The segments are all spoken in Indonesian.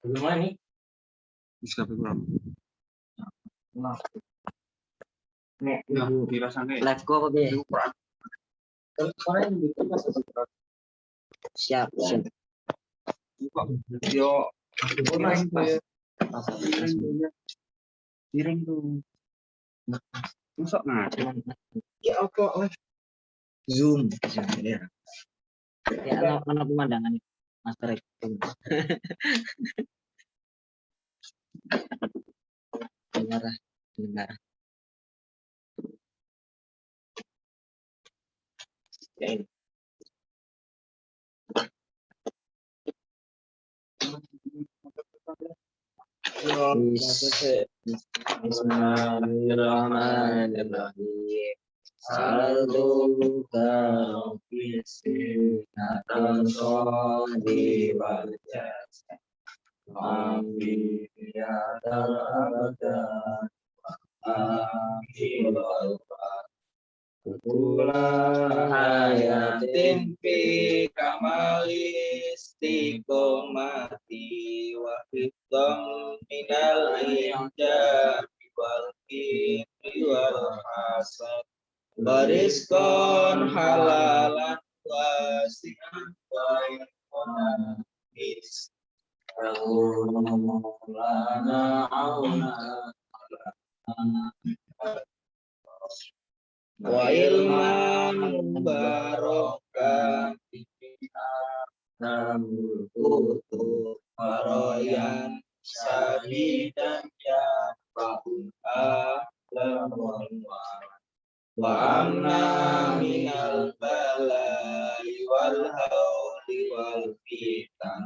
Bagaimana nih? Bisa kurang. Nah, nek Ya, dirasane. live gua apa piye? Kemarin bikin pas siap. Yo, Piring tuh. masuk nah. Ya apa? Zoom ya. Ya, mana pemandangan Master itu. Dengar. Ya ini. Bismillahirrahmanirrahim. Saluka fisinatal sodi wal jasa ambiyatal abadan akhirul kula hayatin fi kamalis istiqomati wa hifdam minal injab wal kibri wal hasad barizqan halalan wasi'an wa ikhwanis lana auna wa ilman barokah namul kutu waroyan sadidan ya fa'unha wa amna minal balai wal hauli wal fitan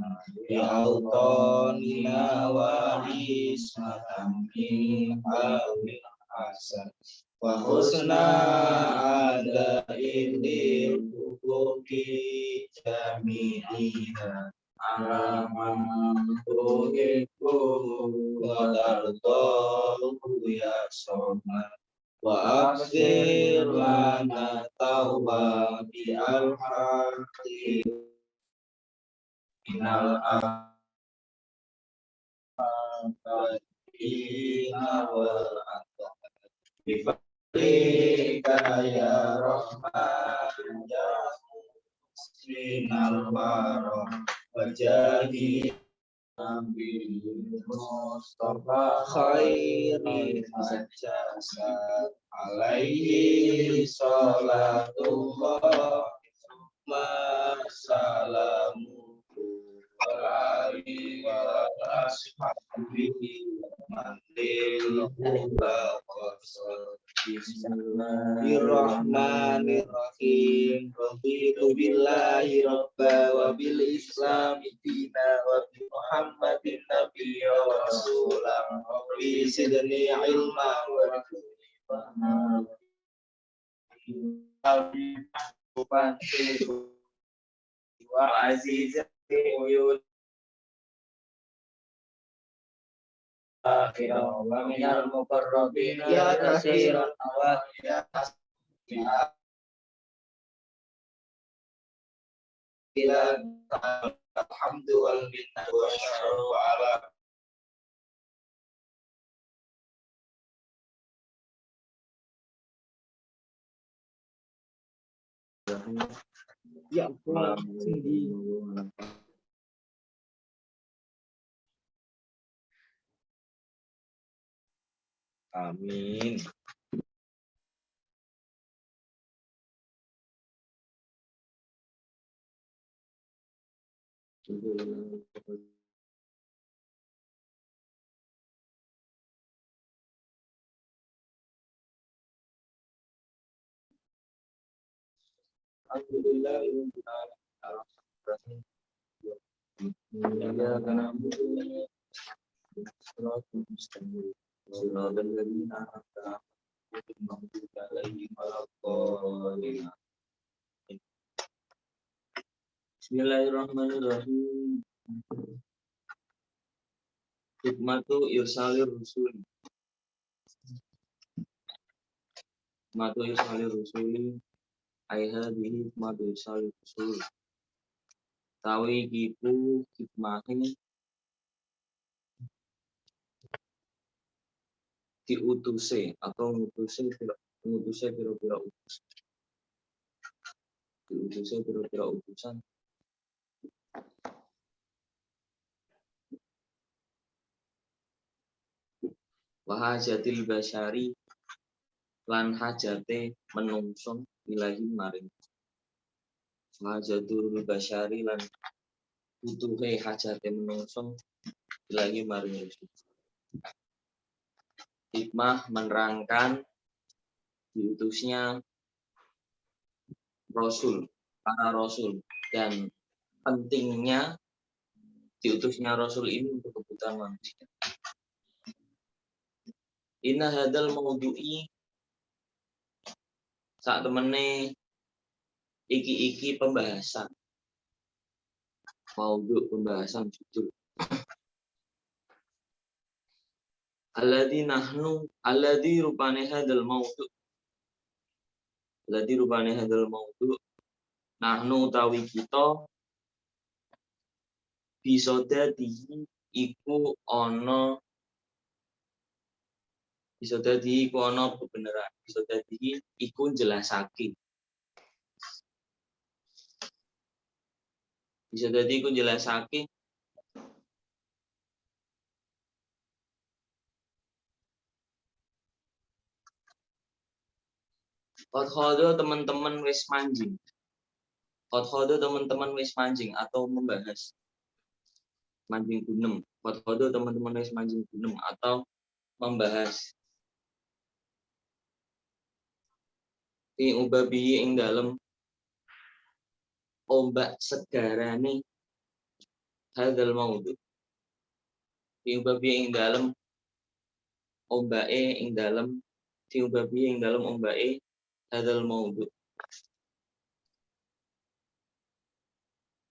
ya autonina wa ismatam min awil hasan wa husna ada idil hukuki jami'iha alaman tuhiku wa tardohu ya somat wa akhir lana tauba bi al-haqi minal abadina wal aqad bifadlika ya rahman ya muslinal barok wajadi Nabi Mustafa khairi sajasad alaihi salatullah masalamu wali wa ashabihi mandil baqasad Bismillahirrahmanirrahim. Raditu billahi rabba wa bil islami dina wa bi Muhammadin nabiyya wa rasulah. Rabbi zidni ilma wa wa azizati uyun akhirah wa minal muqarrabin ya kasiran wa ya ila alhamdu wal minna wa syarru ala ya Allah sendiri. Amin. Alhamdulillah Bismillahirrahmanirrahim. Hikmatu irsalir rusul. Hikmatu irsalir rusul. Aiha bihi hikmatu irsalir rusul. Tawi kipu hikmahin diutuse atau ngutuse pira-pira utus. Diutuse pira-pira utusan. Wahajatil basyari lan hajate menungson ilahi maring. Wahajatul basyari lan butuhe hajate menungson ilahi maring Rasul. Hikmah menerangkan diutusnya Rasul, para Rasul, dan pentingnya diutusnya Rasul ini untuk kebutuhan manusia. Inna hadal maudu'i saat temene iki pembahasan. Maudhu pembahasan judul. Alladhi rupane hadal maudhu. Alladhi rupane hadal maudhu. Nahnu utawi kita bisa dadi iku ana kebenaran. Bisa dadi iku jelasake. Bisa dadi iku jelasake Qadhodo teman-teman wis manjing. Qadhodo teman-teman wis manjing atau membahas manjing gunem. Qadhodo teman-teman wis manjing gunem atau membahas fi ubabi ing dalem ombak segarane hadal maudhu. Fi ubabi ing dalem ombake ing dalem fi ubabi ing dalem ombake hadal maudhu.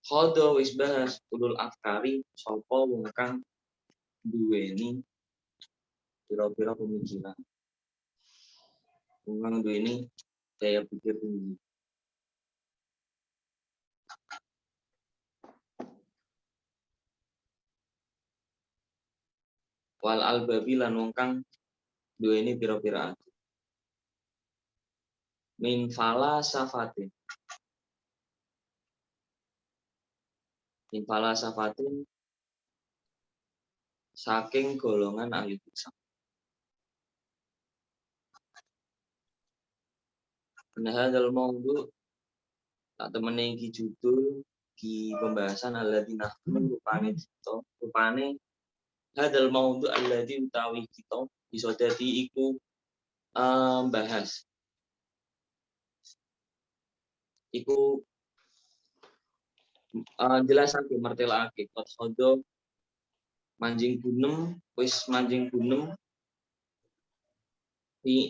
Khodo wis bahas ulul afkari sapa wong kang duweni pira-pira pemikiran. Wong kang duweni daya pikir tinggi. Wal albabi lan wong kang duweni pira-pira ati. Min falasafatin. Min falasafatin saking golongan ahli filsafat. Hadal maudhu tak temene iki judul di pembahasan alladzina rupane hadal maudhu alladzi utawi kita bisa dadi iku bahas iku jelasake martelake qadhodo manjing gunem wis manjing gunem di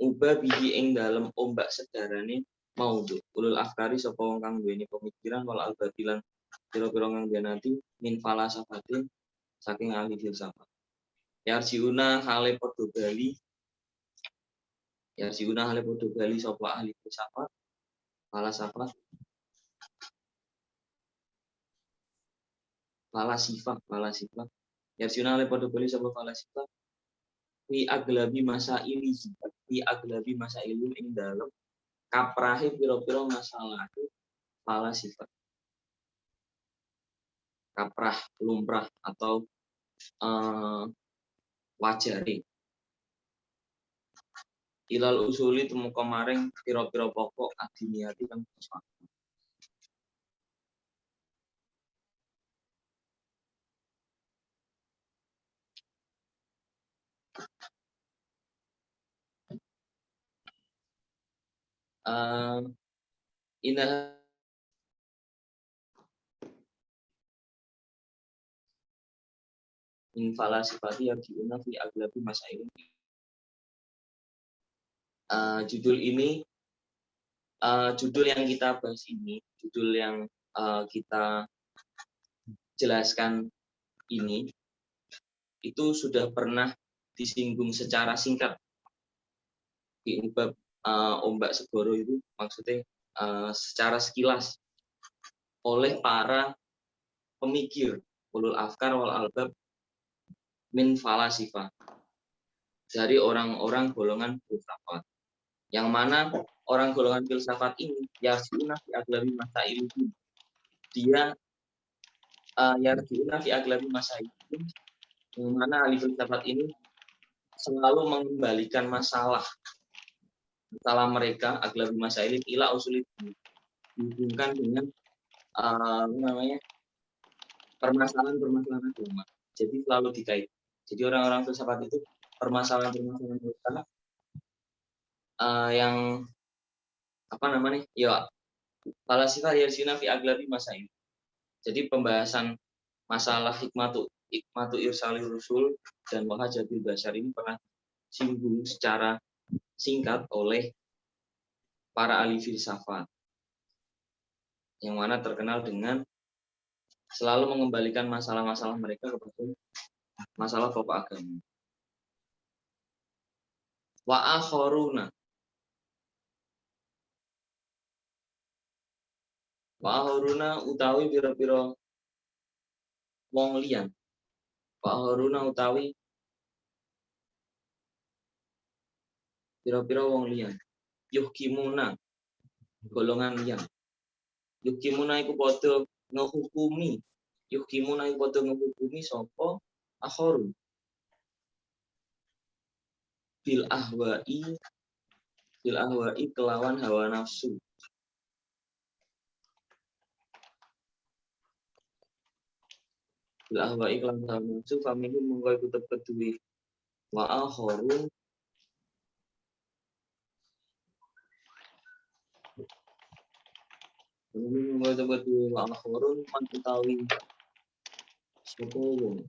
ubabihi ing dalem ombak sedarane maudhu ulul afkari sapa wong kang duweni pemikiran wal albatilan pira-pira kang dianati min falasafatin saking ahli filsafat. Yarjiuna hale padha bali sapa ahli filsafat falasifah Yarjiuna hale padha bali sapa falasifah fi aglabi masa ini ing dalem kaprahe pira-pira masalah falasifah. Kaprah lumrah atau wajari ilal usuli tumeka maring pira-pira pokok adiniati kang filsafat. Inna min falasifati yarjiuna fi aglabi masail. Judul ini judul yang kita bahas ini, judul yang kita jelaskan ini itu sudah pernah disinggung secara singkat di ombak segoro itu, maksudnya secara sekilas oleh para pemikir ulul afkar wal albab min falasifah, dari orang-orang golongan filsafat. Yang mana orang golongan filsafat ini yarjiuna fi aglabi masailihim. Dia yarjiuna fi aglabi masailihim, yang mana ahli filsafat ini selalu mengembalikan masalah mereka aglabi masailih ila usulid, dihubungkan dengan permasalahan agama. Jadi selalu dikait. Jadi orang-orang filsafat itu permasalahan mereka yang falasifah yarsina fi aglabi masail. Jadi pembahasan masalah hikmatu irsalir rusul dan wahajatil basyar ini pernah singgung secara singkat oleh para ahli filsafat, yang mana terkenal dengan selalu mengembalikan masalah-masalah mereka kepada masalah pokok agama. Wa akharuna utawi pira-pira wong liyan. Wa akharuna utawi pira-pira wong liyan. Yuhkimuna golongan liyan. Yuhkimuna iku padha ngehukumi. Yuhkimuna iku padha ngehukumi sapa akharun. Bil ahwa'i kelawan hawa nafsu. Bil ahwa'i kelawan hawa nafsu famihum mongko iku tepet duwe wa akharun mongko tepet duwe wa akharun mantutawi sapa wong.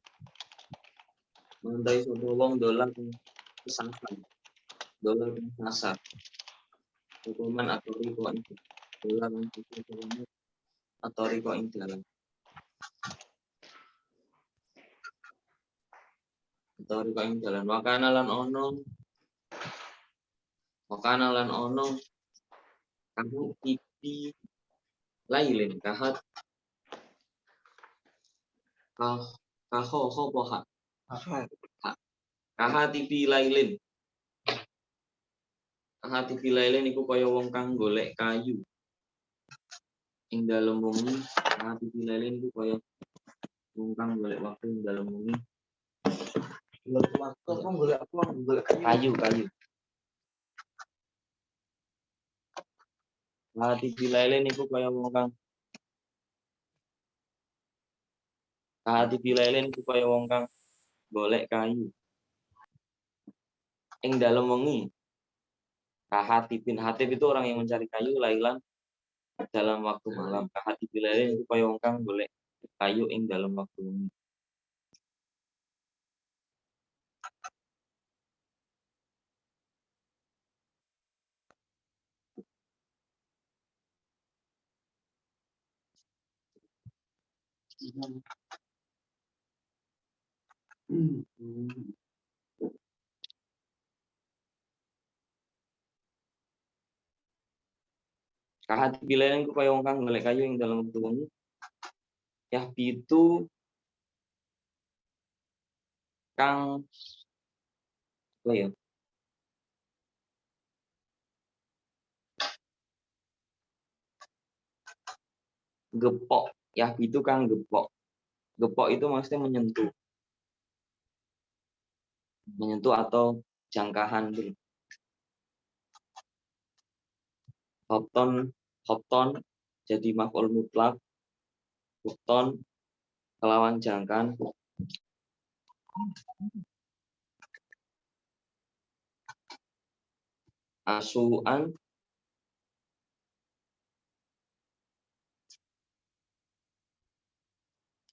Mandai sapa wong dolan kesasar. Dolan kesasar. Hukuman atau riko itu. Dolan hukuman atau riko ing dalam. Atau riko ing dalam. Wakana lan ono kamu tipi lailin kahat tipi lailin. Tipi lailin iku kaya wong kang golek kayu ing dalem wengi. Tipi lailin iku kaya wong kang golek waktu ing dalem wengi. Golek kayu. Tipi lailin iku kaya wong kang golek kayu ing dalem wengi. Hatib itu orang yang mencari kayu lailan dalam waktu malam. Hatib lailin itu kaya wong kang golek kayu ing dalam waktu wengi. Hatib lailin itu kaya wong kang golek kayu ing dalam waktu wengi. Itu kang gepok. Itu kang gepok. Gepok itu maksudnya menyentuh atau jangkahan dulu. Hopton jadi maf'ul mutlak. Hopton kelawan jangkan. Asuan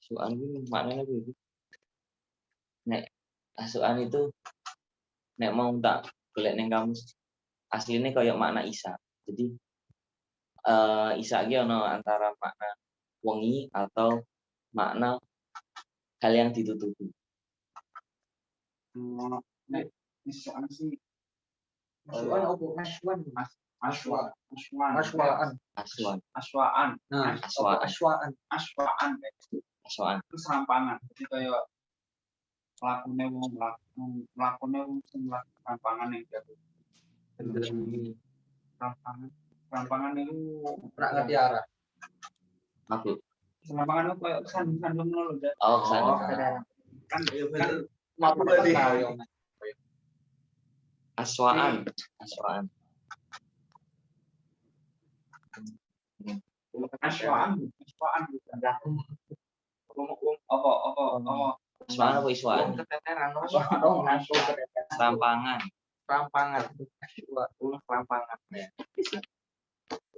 itu maknanya begitu. Asuan itu nek mau tak golek ning kamus aslinya kayak makna isa. Jadi isa iki ana antara makna wengi atau makna hal yang ditutupi. Nek isuan sih Aswan apa aswan? aswaan. Aswaan. Itu serampangan. Jadi kayak Lakune wong sing mlaku rampangan yang jatuh. Rampangan itu Prak ngerti arah. Aku. rampangan itu kayak sandung loh. Oh, kesana. Kan Mampu tadi. Aswaan. Aswaan bukan. Apa? Aswaan apa iswaan? Keteteran. Rampangan. Rampangan. Rampangan.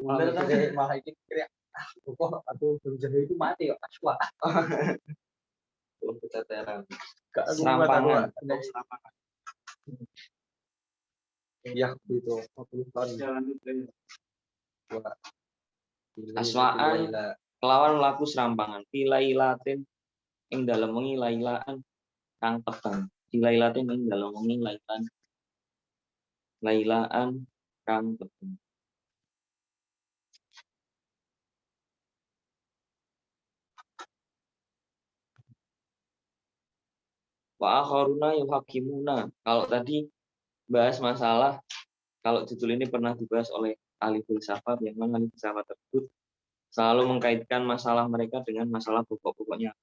Bener kan? Malah ini kira kok aku berjalan itu mati kok aswa. Keteteran. Serampangan. Rampangan. Iya itu 40 tahun. Jalan itu. Aswaan kelawan laku serampangan. Pilailatin ing dalem wengi lailaan kang tebang. Pilailatin ing dalem wengi lailaan kang tebang. Wa akharuna yuhaqimuna. Kalau tadi bahas masalah, kalau judul ini pernah dibahas oleh ahli filsafat, yang mana ahli filsafat tersebut selalu mengkaitkan masalah mereka dengan masalah pokok-pokoknya.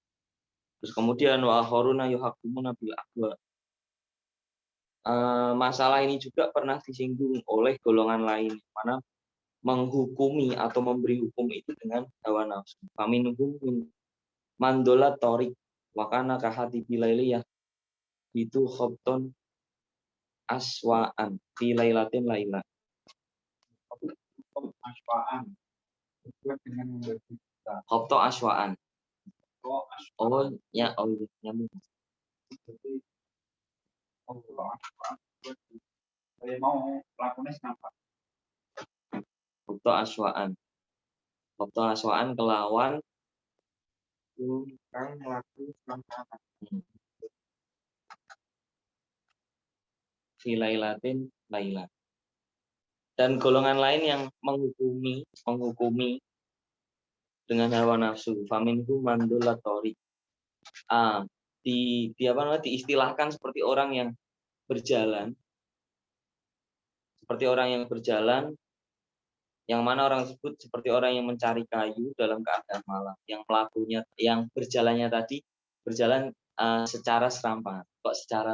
Terus kemudian wa akharuna yuhaqimuna bil aqwa. Masalah ini juga pernah disinggung oleh golongan lain, mana menghukumi atau memberi hukum itu dengan hawa nafsu. Faminhum mandola torik wakana kahati bilailiyah itu khobton aswaan fi lailatin laila. Aswaan. Dengan Khobto aswaan. Oh ya, nyambung. Saya mau lakunya kenapa? Khobto aswaan kelawan Kang melaku rampangan. fi lailatin laila. Dan golongan lain yang menghukumi dengan hawa nafsu. Faminhum mandulatori. Diistilahkan seperti orang yang berjalan. Seperti orang yang berjalan, yang mana orang tersebut seperti orang yang mencari kayu dalam keadaan malam. Yang berjalannya tadi berjalan secara serampangan. Kok secara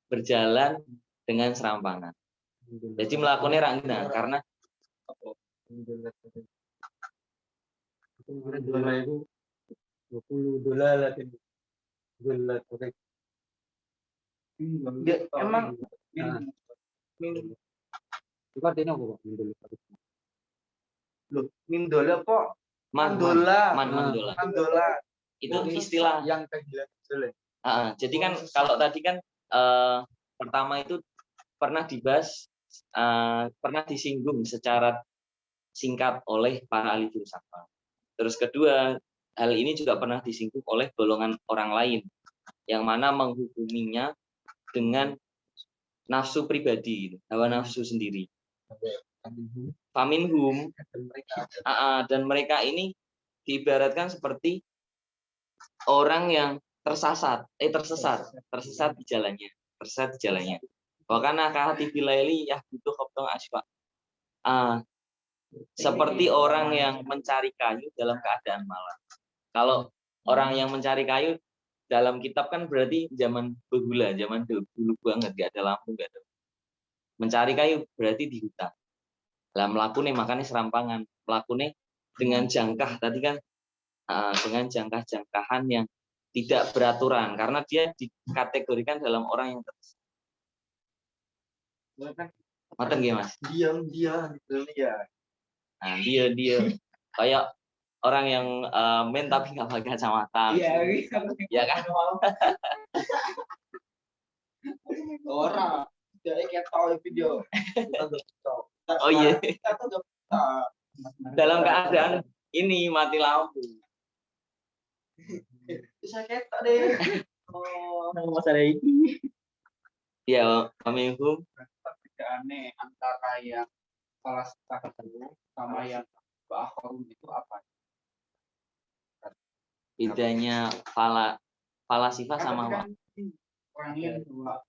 berjalan dengan serampangan. Jadi melakukannya rangna karena dolar itu 20 dolar Latin. Dolar korek. Emang Itu artinya apa Pak? Mindola kok mandola. Itu istilah yang kegilaan. jadi kan kalau tadi kan pertama itu pernah dibahas, pernah disinggung secara singkat oleh para ahli filsafat. Terus kedua, hal ini juga pernah disinggung oleh golongan orang lain yang mana menghukuminya dengan nafsu pribadi, hawa nafsu sendiri. Faminhum, dan mereka ini diibaratkan seperti orang yang tersesat di jalannya, Wakana kahati bilaili yahbutu khabtong aswa. Seperti orang yang mencari kayu dalam keadaan malam. Kalau orang yang mencari kayu dalam kitab kan berarti zaman bergula, zaman dulu banget, gak ada lampu, gak ada. Mencari kayu berarti di hutan. Lah melakukan makanya serampangan, melakukan dengan jangkah tadi kan, dengan jangkah-jangkahan yang tidak beraturan karena dia dikategorikan dalam orang yang tersesat. Mateng ya Mas? diam gitu ya. Nah, dia kayak orang yang main tapi nggak pakai kacamata. Iya kan? Orang jadi kayak tahu video. Oh iya. Dalam keadaan ini mati lampu. Bisa ketok deh. Masalah ini. Ya, kami hukum. Perbedaannya antara yang falsafah sama yang ba'akhorun itu apa? Bedanya falasifah sama orangin bahwa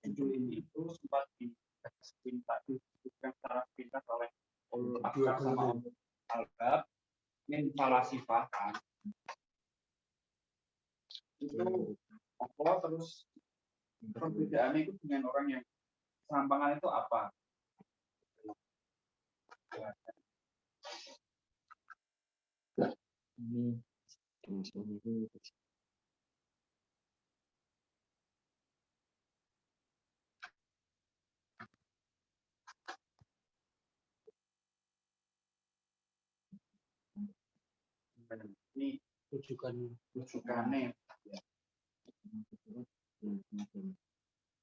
judul ini itu sempat disebutkan secara pintas oleh Ulul Afkar sama Ulul Albab min falasifahan itu apa terus perbedaannya itu dengan orang yang serampangan itu apa? Ini rujukannya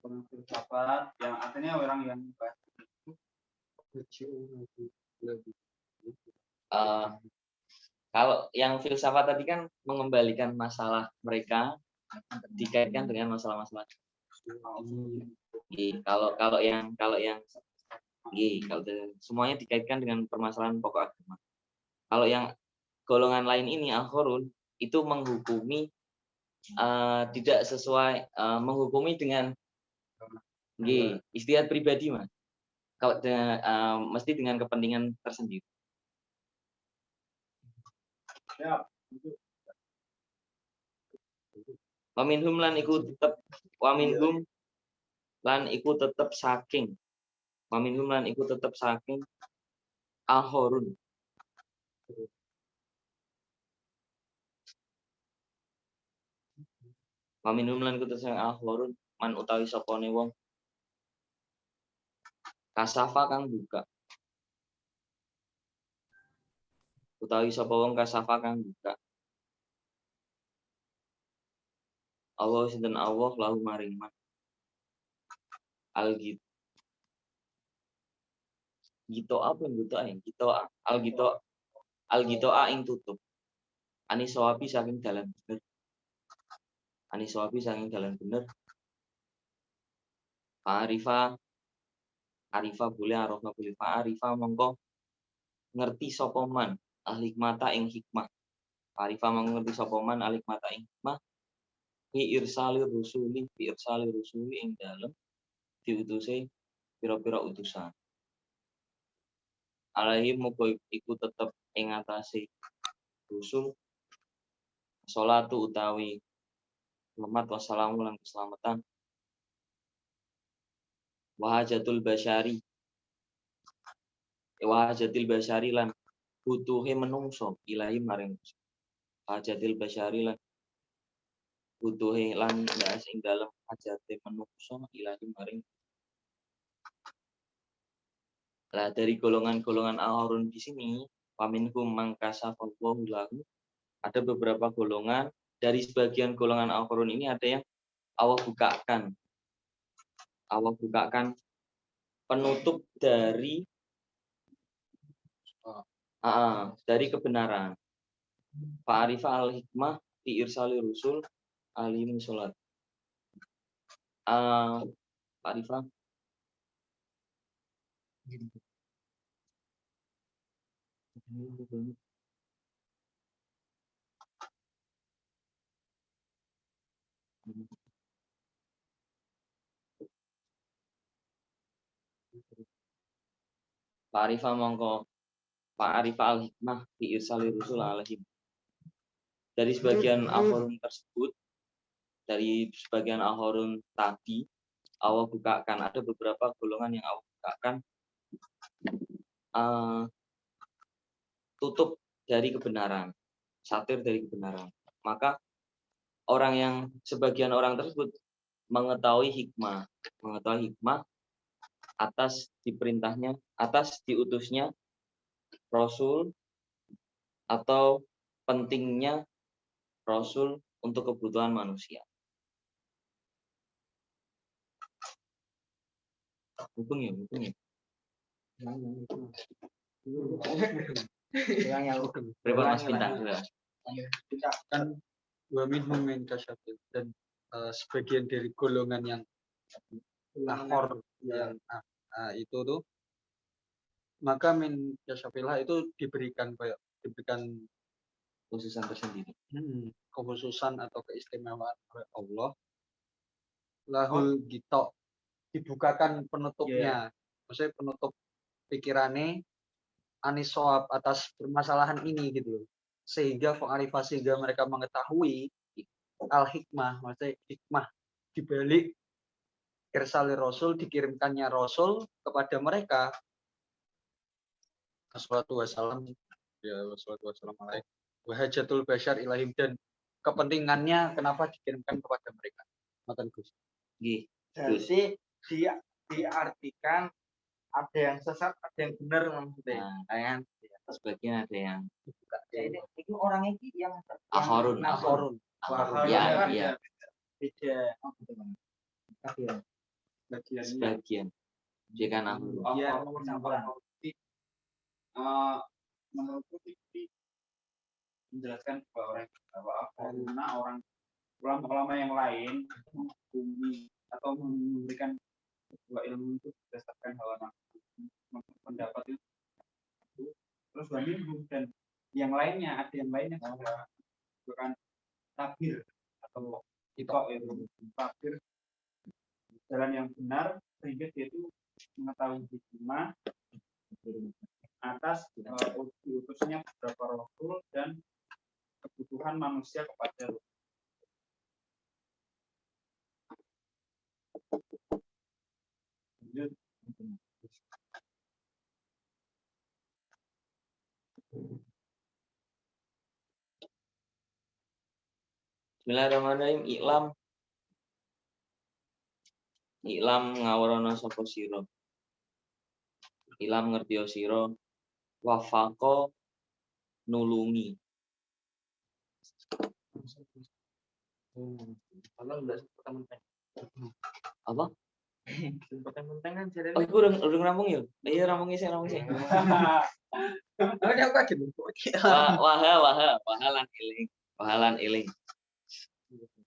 orang filsafat yang artinya orang yang Kalau yang filsafat tadi kan mengembalikan masalah mereka dikaitkan dengan masalah-masalah. Kalau yang semuanya dikaitkan dengan permasalahan pokok agama. Kalau yang golongan lain ini al-khurun itu menghukumi tidak sesuai menghukumi dengan istihad pribadi, Mas. Kalau mesti dengan kepentingan tersendiri. ya Waminhum lan iku tetep waminhum lan iku tetep saking waminhum lan iku tetep saking al-khurun. Waminhum lan iku tetep saking al-khurun man utawi sapane wong kasafa kang buka. Utawi sapa wong kasafa kang buka. Allah sinten Allah lahu maring man. Al-git. Gito apa gito ae? Gito al-gito al-gito ing tutup. Ani sawabi saking dalan bener. Ani sawabi saking dalan bener. Fa'arifa arifa boleh arafa boleh fa'arifa mongko ngerti sapa man al-hikmata ing hikmah. Fa'arifa mongko ngerti sapa man al-hikmata ing hikmah. Fi irsali rusuli ing dalem diutuse pira-pira utusan. Alaihi muga iku tetep ing atase rusul salatu utawi selamat wassalamu lan keselamatan wahajatul basyari lan butuhe menungso ilahi maring wahajatil basyari lan butuhe lan ya sing dalem hajate menungso ilahi maring. Lah dari golongan-golongan al-khurun di sini paminhum mangkasafallahu lahu ada beberapa golongan. Dari sebagian golongan al-khurun ini ada yang Allah bukakan penutup dari kebenaran. Fa'arifa al-hikmah fi irsali rusul alimin sholat. Fa'arifa Fa'arifa mongko Fa'arifa al-hikmah fi irsali rusul alaihim. Dari sebagian al-khurun tersebut, dari sebagian al-khurun tadi, Allah bukakan ada beberapa golongan yang Allah bukakan tutup dari kebenaran, satir dari kebenaran. Maka sebagian orang tersebut mengetahui hikmah atas diutusnya Rasul atau pentingnya Rasul untuk kebutuhan manusia. Hubung ya. Repot Mas Bintang. Kan waminhum min kasyafil dan sebagian dari golongan yang lahor yang itu tuh maka min kasyafilah itu diberikan Khususan tersendiri. Kekhususan atau keistimewaan oleh Allah lahul gitu dibukakan penutupnya. Maksudnya penutup pikirannya aniswab atas permasalahan ini gitu loh. Sehingga sehingga mereka mengetahui al-hikmah, maksudnya hikmah dibalik irsali rasul, dikirimkannya rasul kepada mereka. Wassalatu wassalam ya wassalatu wassalam alaikum wahajatul bashar ilahim, dan kepentingannya kenapa dikirimkan kepada mereka. Ngoten Gus. Nggih. Jadi dia diartikan ada yang sesat, ada yang benar maksudnya. Nah, Kan? sebagian ada yang Ya, ini orang ini yang Ahorun, Ahorun. ya, ya, Beda. bagian sebagian. Dia kan ahorun. Iya, menurutku ini menjelaskan bahwa karena orang ulama-ulama yang lain menghukumi atau memberikan sebuah ilmu itu berdasarkan hawa nafsu, pendapat itu, terus Bandung dan yang lainnya, ada yang lainnya juga bukan tabir atau itu tabir jalan yang benar, sehingga dia itu mengetahui hikmah atas diutusnya beberapa rasul dan kebutuhan manusia kepada Rasul. Lanjut. Bismillahirrahmanirrahim. Iklam ngawrono sapa sira. Ilam ngertiyo sira wafaqo nulungi. Kalau enggak seperti Apa? penting kan jadi Oh, iku urung rampung ya? Iya, rampung sih. Ada apa gitu? Wahalan iling. Wahalan iling.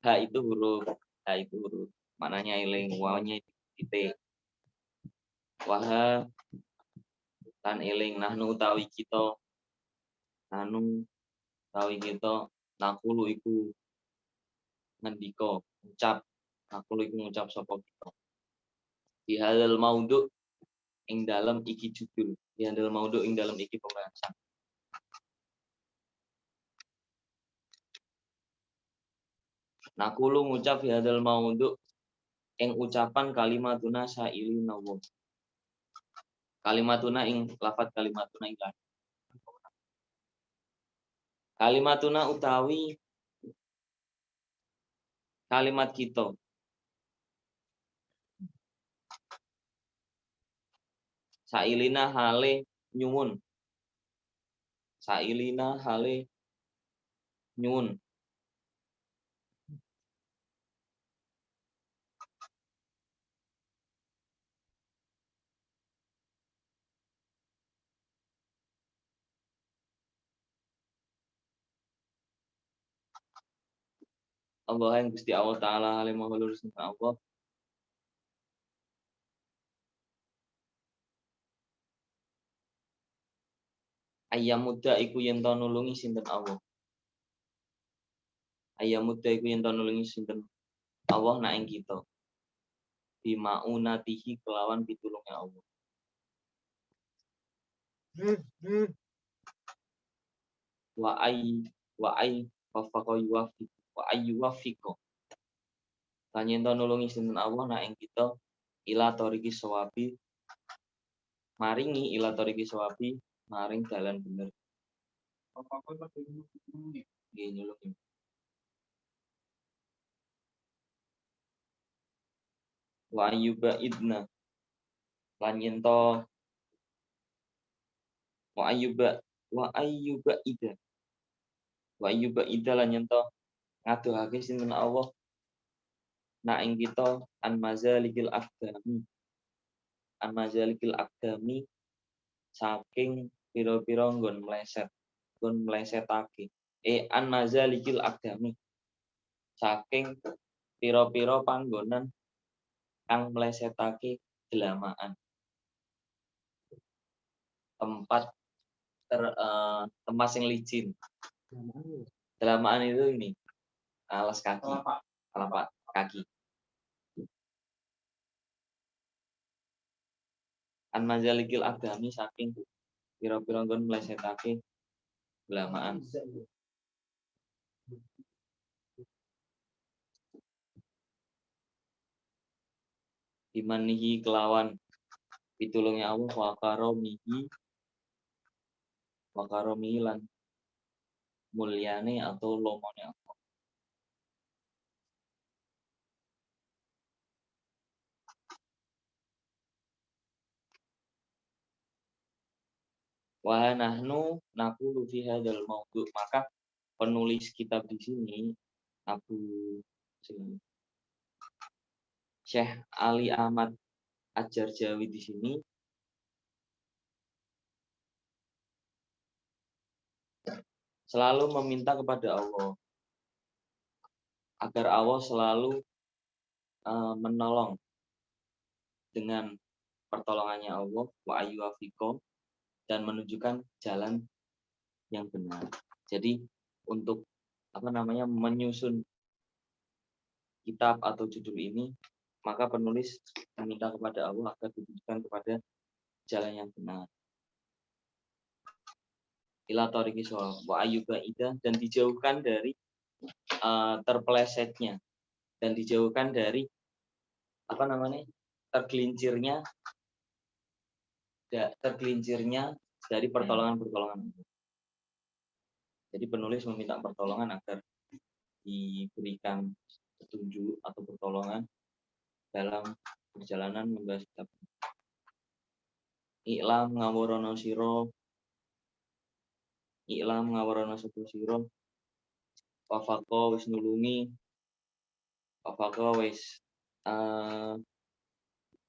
Ha itu huruf. Maknanya iling, wawanya titik. Waha lan iling nahnu utawi kita. Nahnu utawi kita nakulu iku ngendika ngucap. Nakulu iku ngucap sapa kita. Di halal maudhu ing dalam iki judul. Di halal maudhu ing dalam iki pembahasan. Nakulu ngucap fi hadal maudhu ing ucapan kalimatuna sa'ilina wa. Kalimatuna ing lafat kalimatuna ing lan. Kalimatuna utawi kalimat kita. Sa'ilina hale nyuwun. Sa'ilina hale nyuwun. Allah yang Gusti Allah Ta'ala hale mahulur sinten Allah. Ayam muda iku yen to nulungi sinten Allah. Ayam muda iku yen to nulungi sinten Allah nak ing kita. Bimaunatihi kelawan pitulunge Allah. Wa ay wafaqa yuwafiq wa ayyuwafiqo. Lan yen to nulungi sinten Allah nak ing kita ila toriki sawabi maringi ila toriki sawabi maring dalan bener. Apa-apa tadi ini Nggih nulungi. Wa ayyuba idna lan yen to wa ayyuba ida lan yen to ngadohake sinten Allah nak ing kita an mazalikil aqdami saking pira-pira nggon melesetake an mazalikil aqdami saking pira-pira panggonan kang melesetake delamaan tempat sing licin. Delamaan itu ini alas kaki, telapak kaki. an mazalikil agami saking pira-pira nggon mlesetake ulamaan. Dimanihi kelawan pitulunge Allah wa karomihi lan mulyane atau lomone Allah. Wa nahnu naqulu fi hadzal mawdu', maka penulis kitab di sini Abu Syekh Ali Ahmad Ad-Jarjawi di sini selalu meminta kepada Allah agar Allah selalu menolong dengan pertolongannya Allah wa ayyuwafiqo dan menunjukkan jalan yang benar. Jadi untuk menyusun kitab atau judul ini, maka penulis meminta kepada Allah agar ditunjukkan kepada jalan yang benar. Ila tariqi shawab wa ayyubaida, dan dijauhkan dari terpelesetnya dan dijauhkan dari tergelincirnya dari pertolongan. Jadi penulis meminta pertolongan agar diberikan petunjuk atau pertolongan dalam perjalanan membahas kitab. I'lam ngawurono sapa sira wafaqo wis nulungi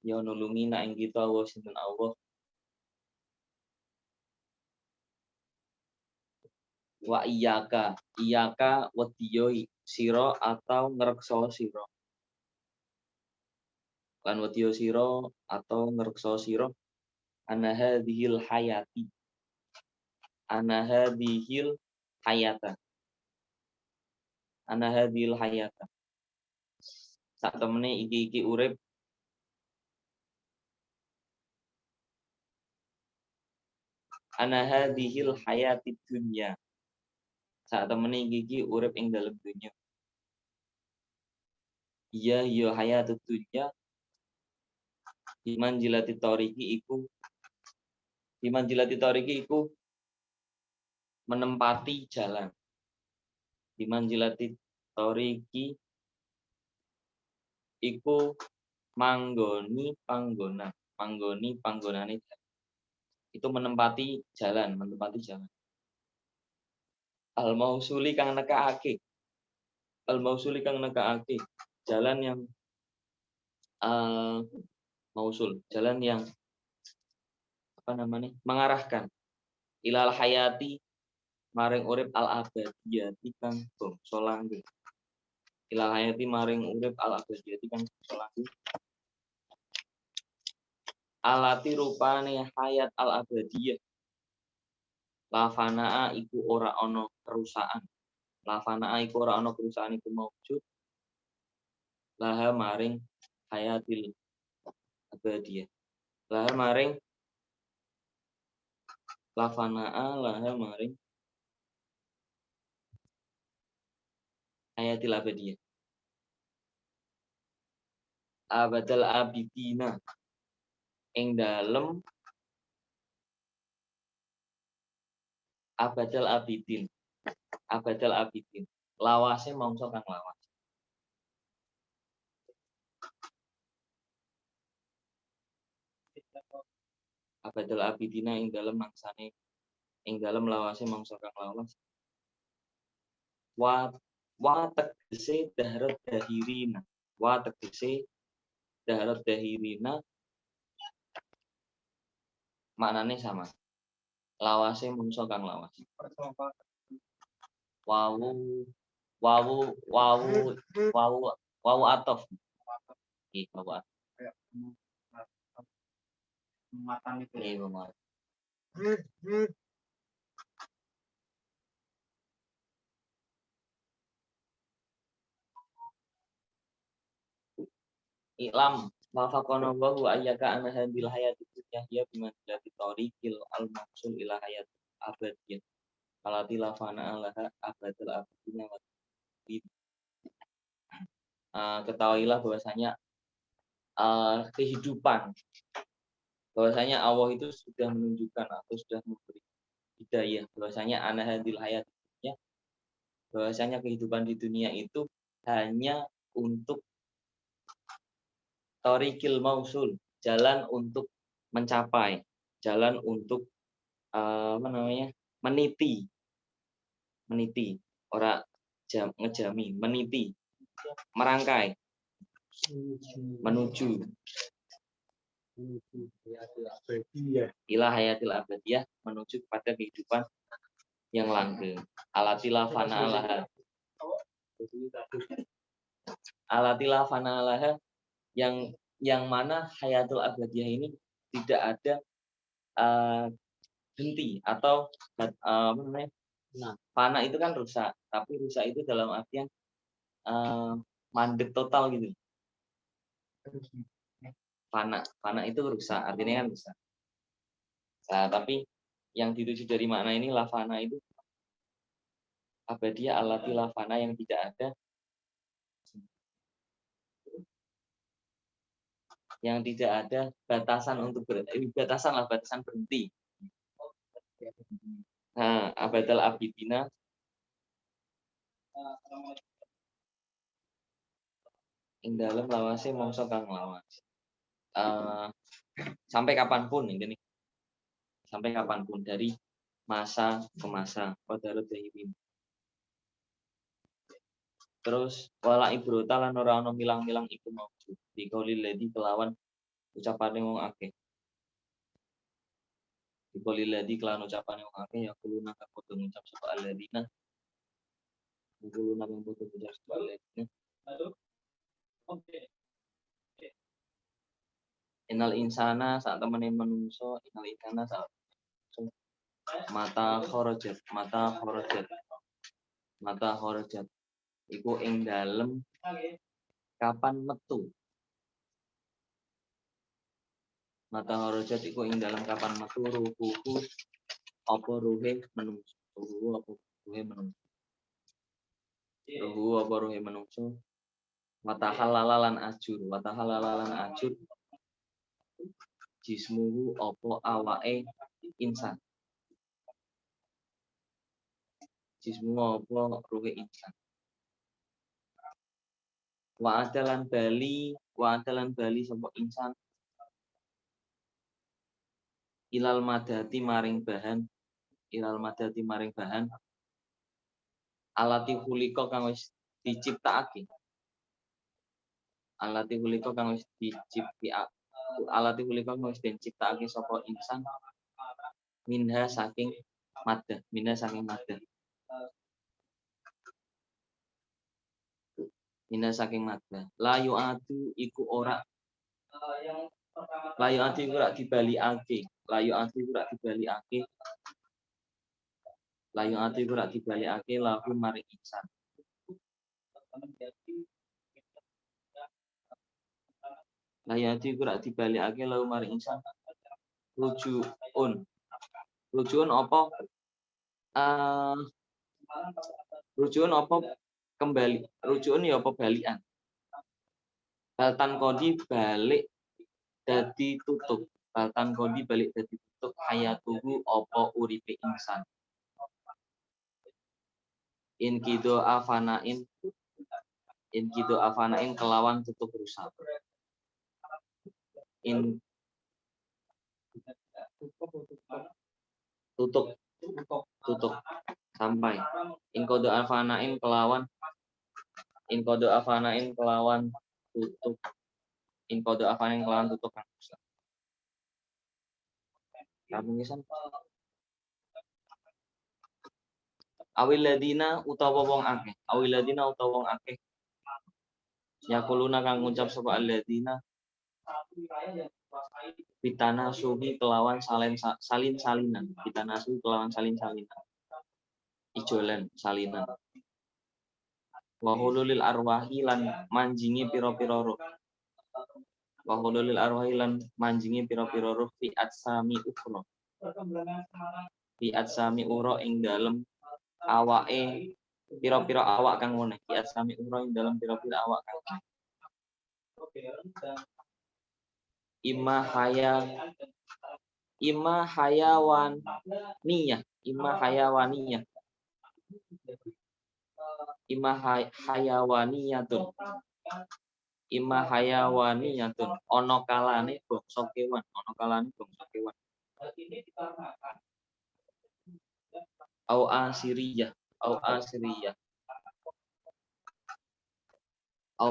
ya nulungi nak ing kita wa sinten Allah wa iyyaka wadiyo sira atau ngreksa sira lan wadiyo sira atau ngreksa sira ana hadhil hayata sak temene iki urip ana hadhil hayatid dunya sak temene iki urip ing dalem dunya. Iya hayatud dunya Iman jilati toriki iku menempati jalan. Iman jilati toriki iku manggoni panggonane itu menempati jalan. Al-mausuli kang nekaake jalan yang mausul, jalan yang mengarahkan ilal hayati maring urip al-abadiyati kang bangsa langgeng. Ilal hayati maring urip al-abadiyati kang bangsa langgeng. Alati rupane hayat al-abadiyah lafanaa iku ora ana kerusakan. Iku maujud laha maring hayatil abadiyah. Laha maring hayatil abadiyah. Abadal abidina ing dalem abadal abidin lawase mangsa kang lawas. Abadal abidina ing dalem lawase mangsa kang lawas. Wa tegese daharat dahirina maknane sama. Lawase mangsa kang lawas. Wawu atof. Iki wawu atof. Muatan itu. Iya, benar. Iklam wafaqana wa ayyaka ana hadil hayati Yahya bimanzilati tariqil al-maqsul ila hayat abadiyah alati la fana laha abadal abadina wa tid. Ketahuilah bahwasanya kehidupan, bahwasanya Allah itu sudah menunjukkan atau sudah memberi hidayah bahwasanya ana hadil hayat, ya, bahwasanya kehidupan di dunia itu hanya untuk tariqil mausul, jalan untuk mencapai, jalan untuk meniti, ora ngejami, meniti, merangkai, menuju ila hayatil abadiyah, menuju kepada kehidupan yang langgeng. Alatila fana alaha, alatila fana alaha, yang mana hayatul abadiyah ini tidak ada henti atau fana itu kan rusak, tapi rusak itu dalam artian mandek total gitu. Fana itu rusak, artinya kan rusak. Nah, tapi yang dituju dari makna ini lafana itu abadiyah alati lafana yang tidak ada, yang tidak ada batasan untuk batasan berhenti. Nah, abadal abidina ing dalem lawase mongso kang lawas. Sampai kapanpun ini, sampai kapanpun, dari masa ke masa. Qadarut dahibin. Terus wala ibrota lan ora ana milang-milang iku maujud di qaulil ladzi kelawan ucapane wong akeh. Di qaulil ladzi kelawan ucapane wong akeh ya kuluna ka padha ngucap sapa alladzina. Kuluna kang padha ngucap sapa alladzina. Innal insana saat temene menungso, innal insana saat mata kharajat iku ing dalem kapan metu. Mata kharajat iku ing dalem kapan metu ruhuhu apa ruhe menungso. Ruhu apa ruhe menungso. Watahalalan ajur jismuhu apa awake insan. Jismuhu apa ruhe insan. Wa adalan bali sapa insan ilal madati maring bahan alati hulika kang wis diciptakake. Alati hulika kang wis diciptakake sapa insan minha saking madah. Layu atu iku ora dibaliake lahu maring insan. Rujuun apa kembali, rujuun ya apa balikan. Baltan kodi balik dadi tutup hayatuhu apa uripe insan. In kido afanain kelawan tutup rusak. Tutup sampai in kodo afanain kelawan tutup kan rusak. Awiladina utawa wong akeh yakuluna kang ngucap sapa alladzina bitana suhi kelawan salinan ijolan salinan wa hululil arwahi lan manjingi pira-pira roh wa hululil arwahi lan manjingi pira-pira ruh fi atsami ukhra. Fi atsami ura ing dalem awake pira-pira awak kang ngene. Fi atsami ura ing dalem pira-pira awak kang ngene. Imma hayawaniyah. Imma hayawaniyatun ana kalane bangsa kewan, au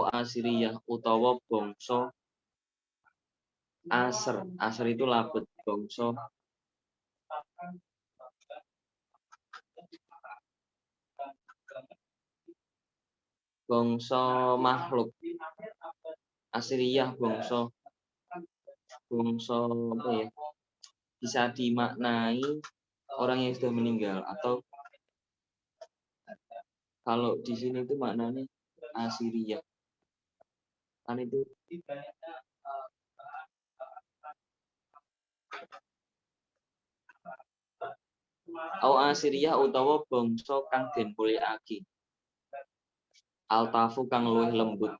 asiriyah utawa bangsa aser itu labet bangsa makhluk. Asiriyah bangsa apa ya, bisa dimaknai orang yang sudah meninggal, atau kalau di sini itu maknanya Asiriyah kan itu au Asiriyah utawa bangsa kang den mulyakake. Altafu kang luwih lembut.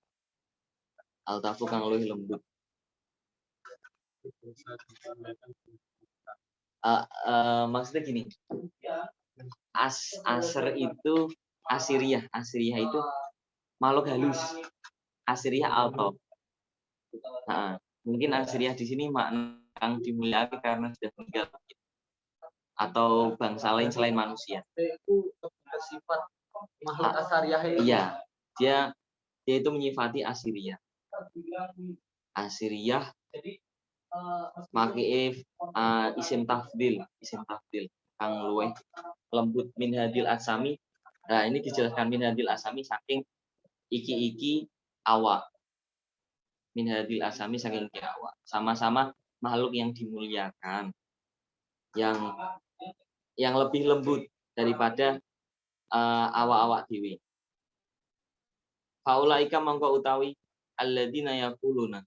Maksudnya gini, aser itu Asiriyah itu makhluk halus. Asiriyah alto. Mungkin Asiriyah di sini makna yang dimuliakan karena sudah meninggal, atau bangsa lain selain manusia. Itu sifat makhluk asariyah. Iya, dia itu menyifati Asiriyah. Make isim tafdil kang luweh lembut min hadil asami. Nah, ini dijelaskan min hadil asami saking iki awak. Min hadil asami saking iki awak. Sama-sama makhluk yang dimuliakan. Yang lebih lembut daripada awak-awak dewe. Faulaika mangko utawi alladzina yaquluna.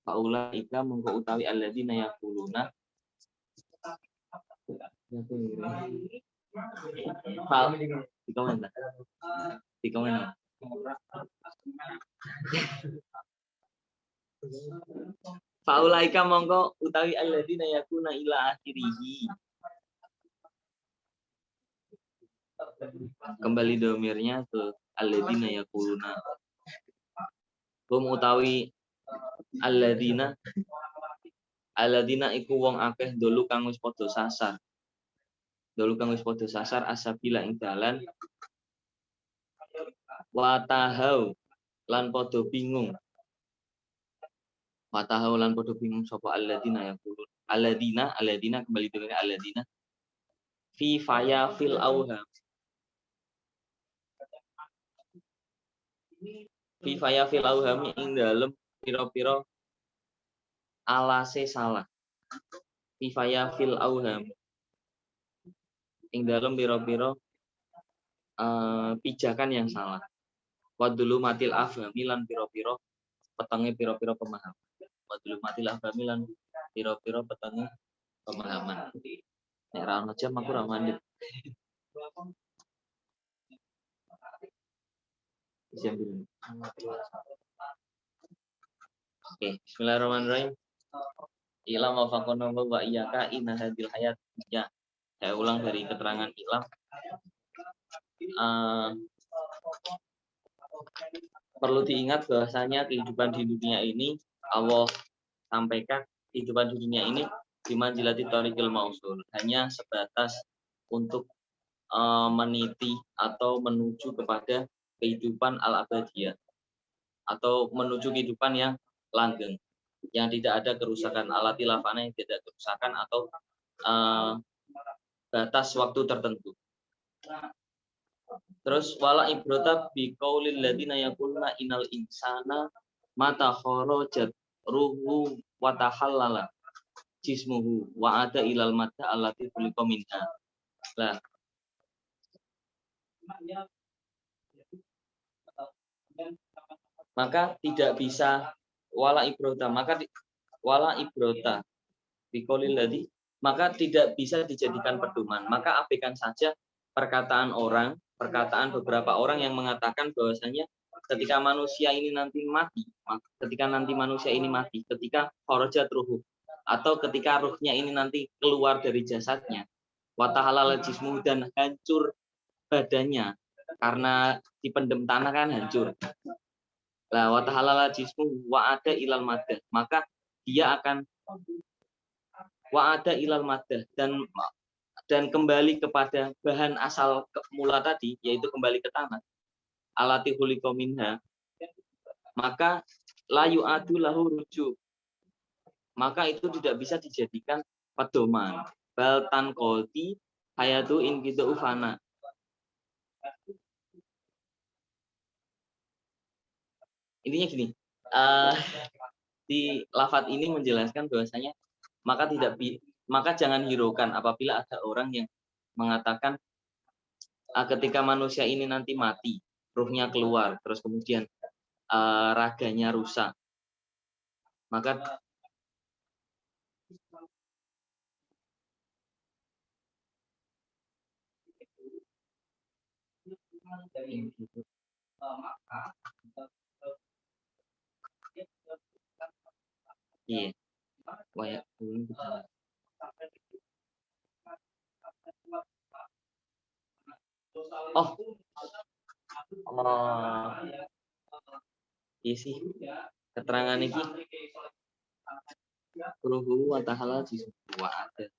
Faulaika mangko utawi alladzina yaquluna. Di komen. Faulaika mangko utawi alladzina yakuna ila akhirih. Kembali domirnya ke alladzina yaquluna. Hum utawi alladzina iku wong akeh dulu kang wis padha sasar. Asabila ing dalan watahau lan padha bingung sapa alladzina yaqulun. Alladzina kembali domirnya alladzina fi faya fil auham. Fi faya fil auham ing dalem pira-pira alase salah. Fi faya fil auham ing dalem pira-pira pijakan yang salah. Wadulu matil afhami lan pira-pira petenge pira-pira pemahaman. Wadulu matil afhami lan pira-pira petenge pemahaman. Nek ra ono jam aku ra mandek. Oke, bismillahirrahmanirrahim. Ilam wa faqana wa iyyaka inna hadil hayat. Ya, saya ulang dari keterangan ilam. Perlu diingat bahwasanya kehidupan di dunia ini Allah sampaikan kehidupan di dunia ini bimanzilati thariqil mausul, hanya sebatas untuk meniti atau menuju kepada kehidupan al-abadiyah atau menuju kehidupan yang langgeng, yang tidak ada kerusakan, alati lafana yang tidak kerusakan atau batas waktu tertentu. Terus wala ibrata bi qaulil ladina yaquluna innal insana mata kharajat ruhu wa tahallala jismuhu wa ada ilal madda allati khuliqa minha. Nah, maka tidak bisa wala ibrota, wala ibrota biqaulil ladzi, maka tidak bisa dijadikan pedoman. Maka abaikan saja perkataan beberapa orang yang mengatakan bahwasanya ketika manusia ini nanti mati, ketika kharajat ruhu, atau ketika ruhnya ini nanti keluar dari jasadnya, wa tahalal jismu, dan hancur badannya karena dipendem tanah kan hancur. Lah wa tahalal jismu wa ada ilal madah, maka dia akan wa ada ilal madah, dan kembali kepada bahan asal mula tadi, yaitu kembali ke tanah. Alati khuliqa minha, maka la yu'adu lahu rujuk, maka itu tidak bisa dijadikan pedoman. Bal tanqati hayatu in kita ufana. Intinya gini, di lafadz ini menjelaskan bahwasanya maka jangan hiraukan apabila ada orang yang mengatakan ketika manusia ini nanti mati, ruhnya keluar, terus kemudian raganya rusak, maka iya, banyak iya sih keterangan ini ruhu wa tahala jismu wa ada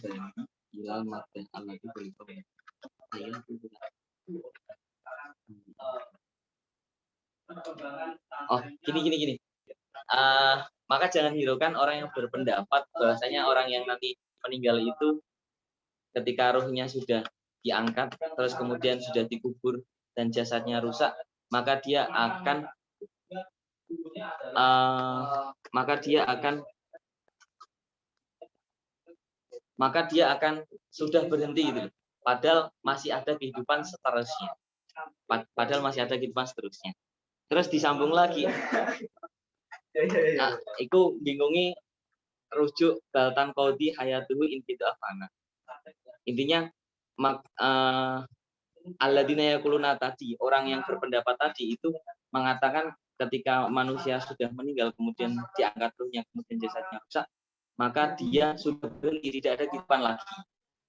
dan ilal madah alladzi khuliqa minhu. Gini. Maka jangan hiraukan orang yang berpendapat bahwasanya orang yang nanti meninggal itu ketika ruhnya sudah diangkat, terus kemudian sudah dikubur dan jasadnya rusak, maka dia akan sudah berhenti gitu. Padahal masih ada kehidupan seterusnya. Terus disambung lagi. Iku bingungi rujuk baltan qadi hayatuhu in afana. Intinya alladzina yaquluna tadi, orang yang berpendapat tadi itu mengatakan ketika manusia sudah meninggal kemudian diangkat ruhnya kemudian jasadnya rusak, maka dia sudah berhenti, tidak ada kehidupan lagi.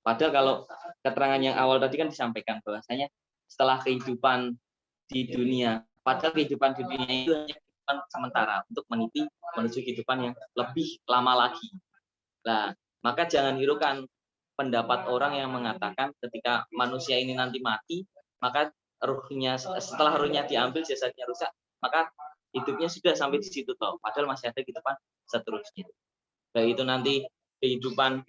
Padahal kalau keterangan yang awal tadi kan disampaikan bahwasanya setelah kehidupan di dunia, padahal kehidupan di dunia itu hanya kehidupan sementara untuk meniti menuju kehidupan yang lebih lama lagi. Nah, maka jangan hiraukan pendapat orang yang mengatakan ketika manusia ini nanti mati, maka setelah ruhnya diambil, jasadnya rusak, maka hidupnya sudah sampai di situ toh. Padahal masih ada kehidupan seterusnya. Baik itu nanti kehidupan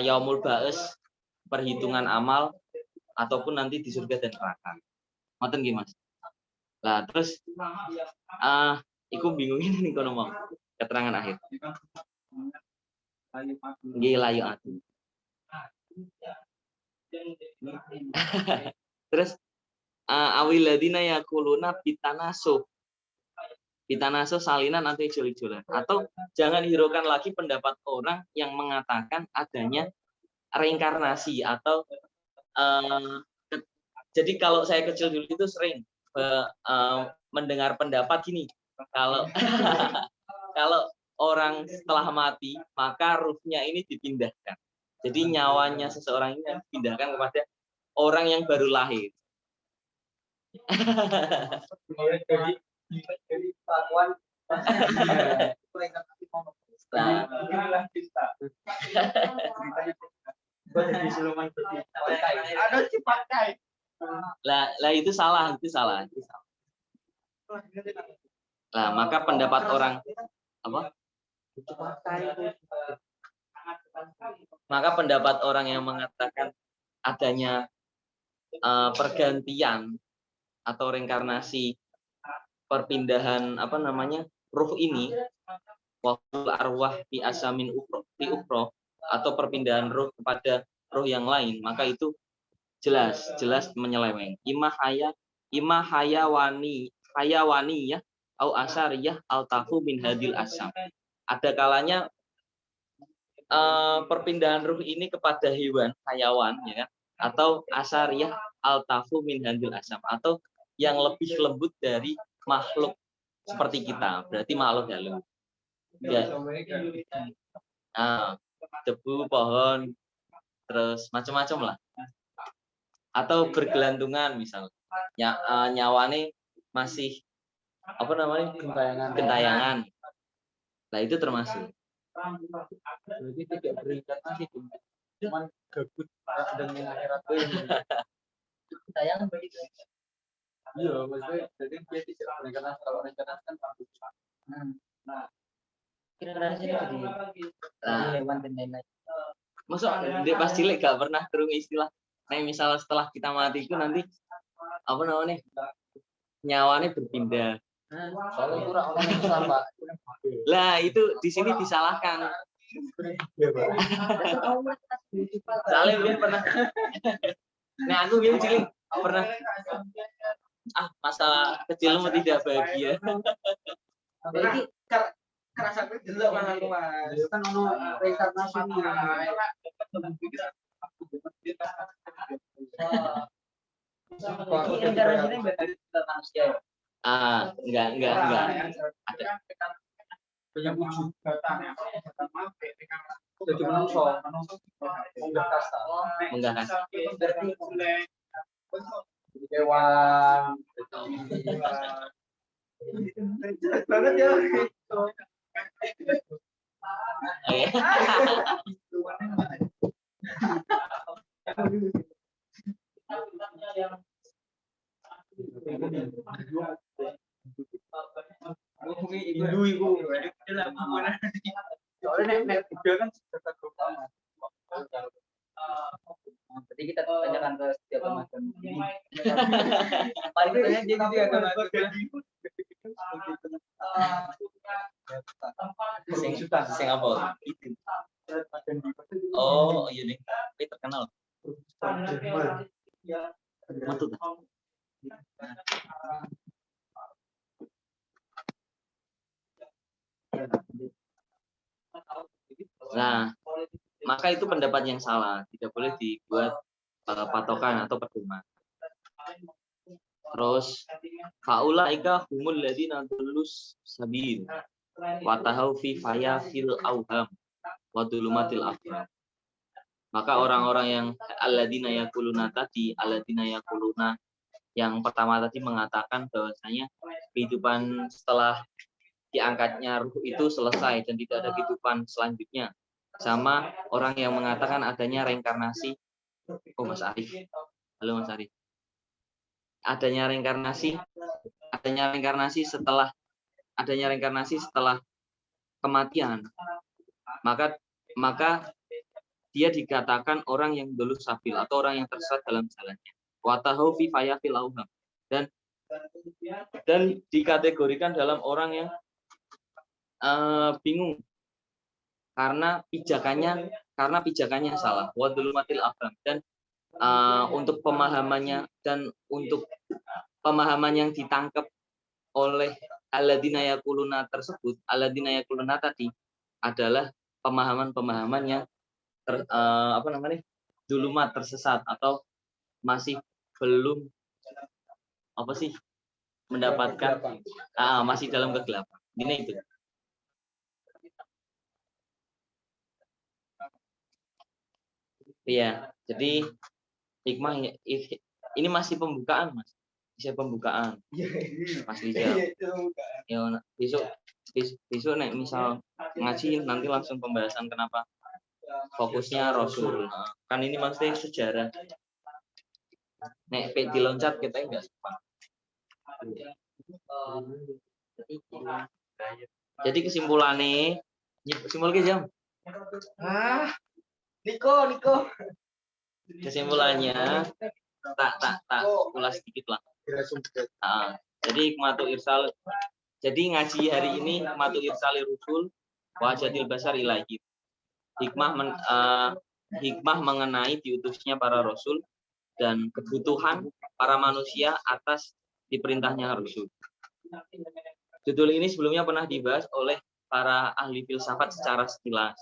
yaumul ba'as, perhitungan amal, ataupun nanti di surga dan neraka. Ngoten nggih Mas. Lah terus iku bingungin nih kono mau keterangan akhir. Nggih layu atu. Terus awiladina yaquluna pitanaso salinan nanti joli-jolan, atau jangan hiraukan lagi pendapat orang yang mengatakan adanya reinkarnasi atau jadi kalau saya kecil dulu itu sering mendengar pendapat gini, kalau kalau orang setelah mati maka ruhnya ini dipindahkan. Jadi nyawanya seseorang ini dipindahkan kepada orang yang baru lahir. Jadi pakuan lah itu salah. Lah maka pendapat orang apa? Maka pendapat orang yang mengatakan adanya pergantian atau reinkarnasi, perpindahan ruh ini, waful arwah fi asamin ukro, atau perpindahan ruh kepada ruh yang lain, maka itu jelas menyeleweng. Ima hayawani ya, au asariyah altafu min hadil asam. Ada kalanya perpindahan ruh ini kepada hewan, hayawan, ya kan? Atau asariyah altafu min hadil asam, atau yang lebih lembut dari makhluk seperti kita, berarti makhluk halus. Ya. Debu, pohon, terus macam-macam lah. Atau bergelantungan misalnya. Nyawane masih apa namanya? Gentayangan. Nah, itu termasuk. Berarti tidak berinkarnasi, cuman gabut dan yang akhirat. Sayang begitu. Iya, maksudnya jadi dia tidak berinkarnasi. Kalau reinkarnasi kan bagus. Kira-kira sini di hewan dan lain-lain. Masuk dia pas cilik gak pernah kerung istilah. Nah, misalnya setelah kita mati itu nanti apa namanya? Nyawanya berpindah. Soalnya itu orang yang sama. Lah, itu di sini disalahkan. Soalnya Bin pernah. Nah, aku Bin cilik pernah. Masa kecilmu tidak bahagia. Jadi Kerasa jelek kan aku Mas. Itu kan ono reinkarnasi. ini reinkarnasinya berarti ke manusia ya. Enggak. Banyak wujud. Jadi menungso. Munggah kasta. Munggah kasta. Hewan. Banget ya. Hindu itu. Soalnya nek budaya kan dekat utama. Berarti kita tanyakan ke setiap macam. Paling tanya jadi dia agama Sing apa? Itu. Oh, iya nih. Tapi terkenal. Matut. Nah, maka itu pendapat yang salah, tidak boleh dibuat patokan atau pedoman. Terus faulaika humul ladzina tulus sabil wa tahau fi fayafil auham wa dulumatil afham. Maka orang-orang yang alladzina yaquluna tadi, alladzina yaquluna yang pertama tadi mengatakan bahwasanya kehidupan setelah diangkatnya ruh itu selesai dan tidak ada kehidupan selanjutnya. Sama orang yang mengatakan adanya reinkarnasi. Oh, Mas Arif. Halo Mas Arif. Adanya reinkarnasi setelah kematian. Maka dia dikatakan orang yang dulu sabil atau orang yang tersesat dalam jalannya. Wa tahu fi fayafil auham. Dan dikategorikan dalam orang yang bingung karena pijakannya salah. Wa dulumatil afham. Dan untuk pemahamannya yang ditangkap oleh alladzina yaquluna tersebut, alladzina yaquluna tadi adalah pemahaman yang dulumat, tersesat atau masih belum mendapatkan masih dalam kegelapan. Ini itu. Iya, jadi hikmah ini masih pembukaan, Mas. Bisa pembukaan. Mas Rizal. Ya, besok nek misal ngaji nanti langsung pembahasan kenapa fokusnya Rasul. Kan ini maksudnya sejarah. Nek diloncat kita enggak sempat. Jadi kesimpulannya jam. Niko. Kesimpulannya tak ulas sedikit lah. Jadi hikmatul irsal. Jadi ngaji hari ini hikmatul irsali rusul wa jadil basar ilahi. Hikmah mengenai diutusnya para rasul dan kebutuhan para manusia atas diperintahnya rasul. Judul ini sebelumnya pernah dibahas oleh para ahli filsafat secara sekilas.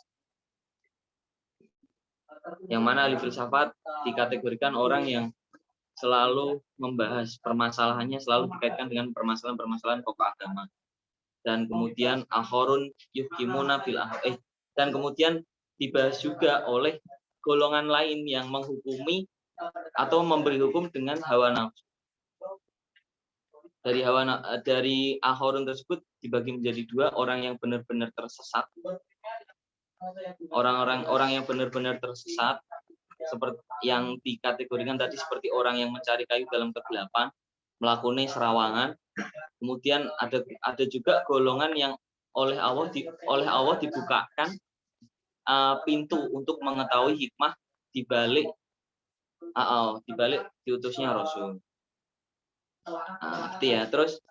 Yang mana ahli filsafat dikategorikan orang yang selalu membahas permasalahannya selalu dikaitkan dengan permasalahan-permasalahan pokok agama. Dan kemudian akhorun yuhkimuna fil dan kemudian dibahas juga oleh golongan lain yang menghukumi atau memberi hukum dengan hawa nafsu. Dari akhorun tersebut dibagi menjadi dua, orang yang benar-benar tersesat. Orang yang benar-benar tersesat seperti yang dikategorikan tadi seperti orang yang mencari kayu dalam kegelapan, melakukan serawangan. Kemudian ada juga golongan yang oleh Allah dibukakan pintu untuk mengetahui hikmah di balik diutusnya Rasul. Gitu ya. Terus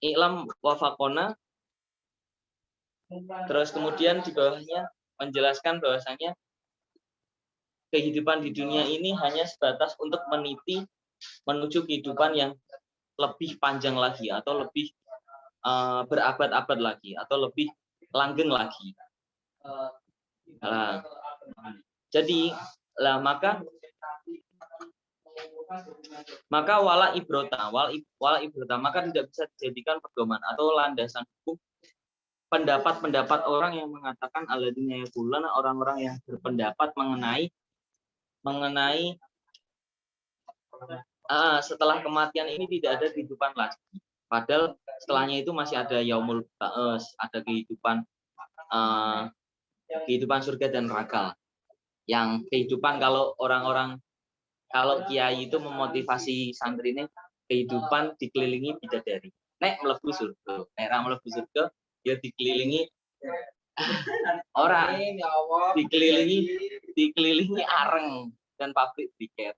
i'lam wafaqona. Terus kemudian di bawahnya menjelaskan bahwasanya kehidupan di dunia ini hanya sebatas untuk meniti menuju kehidupan yang lebih panjang lagi atau lebih berabad-abad lagi atau lebih langgeng lagi. Nah, jadi maka wala ibrota maka tidak bisa dijadikan pedoman atau landasan hukum pendapat-pendapat orang yang mengatakan alladzina yaquluna, orang-orang yang berpendapat mengenai setelah kematian ini tidak ada kehidupan lagi. Padahal setelahnya itu masih ada yaumul ba'ats, ada kehidupan surga dan neraka. Yang kehidupan kalau kiai itu memotivasi santri ini kehidupan dikelilingi bidadari. Nek mlebu surga, nek ra mlebu surga ya dikelilingi orang, dikelilingi areng dan pabrik briket.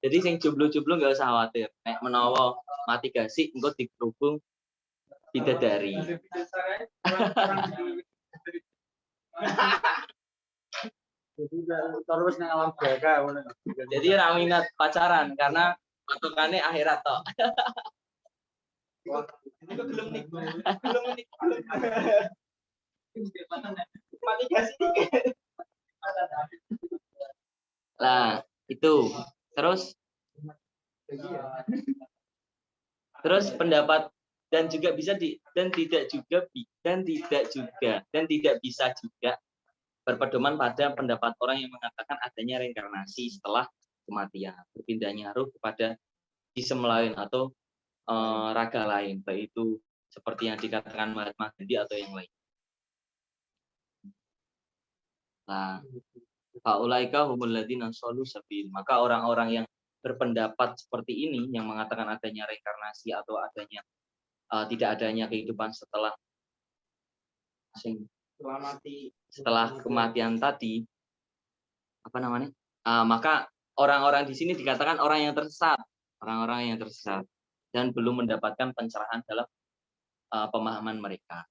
Jadi sing jomblo-jomblo nggak usah khawatir. Nek menawa mati gasik engko dikerubung bidadari. Jadi terus nang alam jaga. Jadi ra minat pacaran karena patokannya akhirat toh. Ini kok belum nih. Mati kasih dikit. Nah, itu. Terus pendapat dan tidak bisa juga berpedoman pada pendapat orang yang mengatakan adanya reinkarnasi setelah kematian, berpindahnya ruh kepada jisim lain atau raga lain, baik itu seperti yang dikatakan Mahatma Gandhi atau yang lain. Nah, faulaika humul ladzina shalu sabil. Maka orang-orang yang berpendapat seperti ini yang mengatakan adanya reinkarnasi atau adanya tidak adanya kehidupan setelah kematian tadi, apa namanya? Maka orang-orang di sini dikatakan orang yang tersesat dan belum mendapatkan pencerahan dalam pemahaman mereka.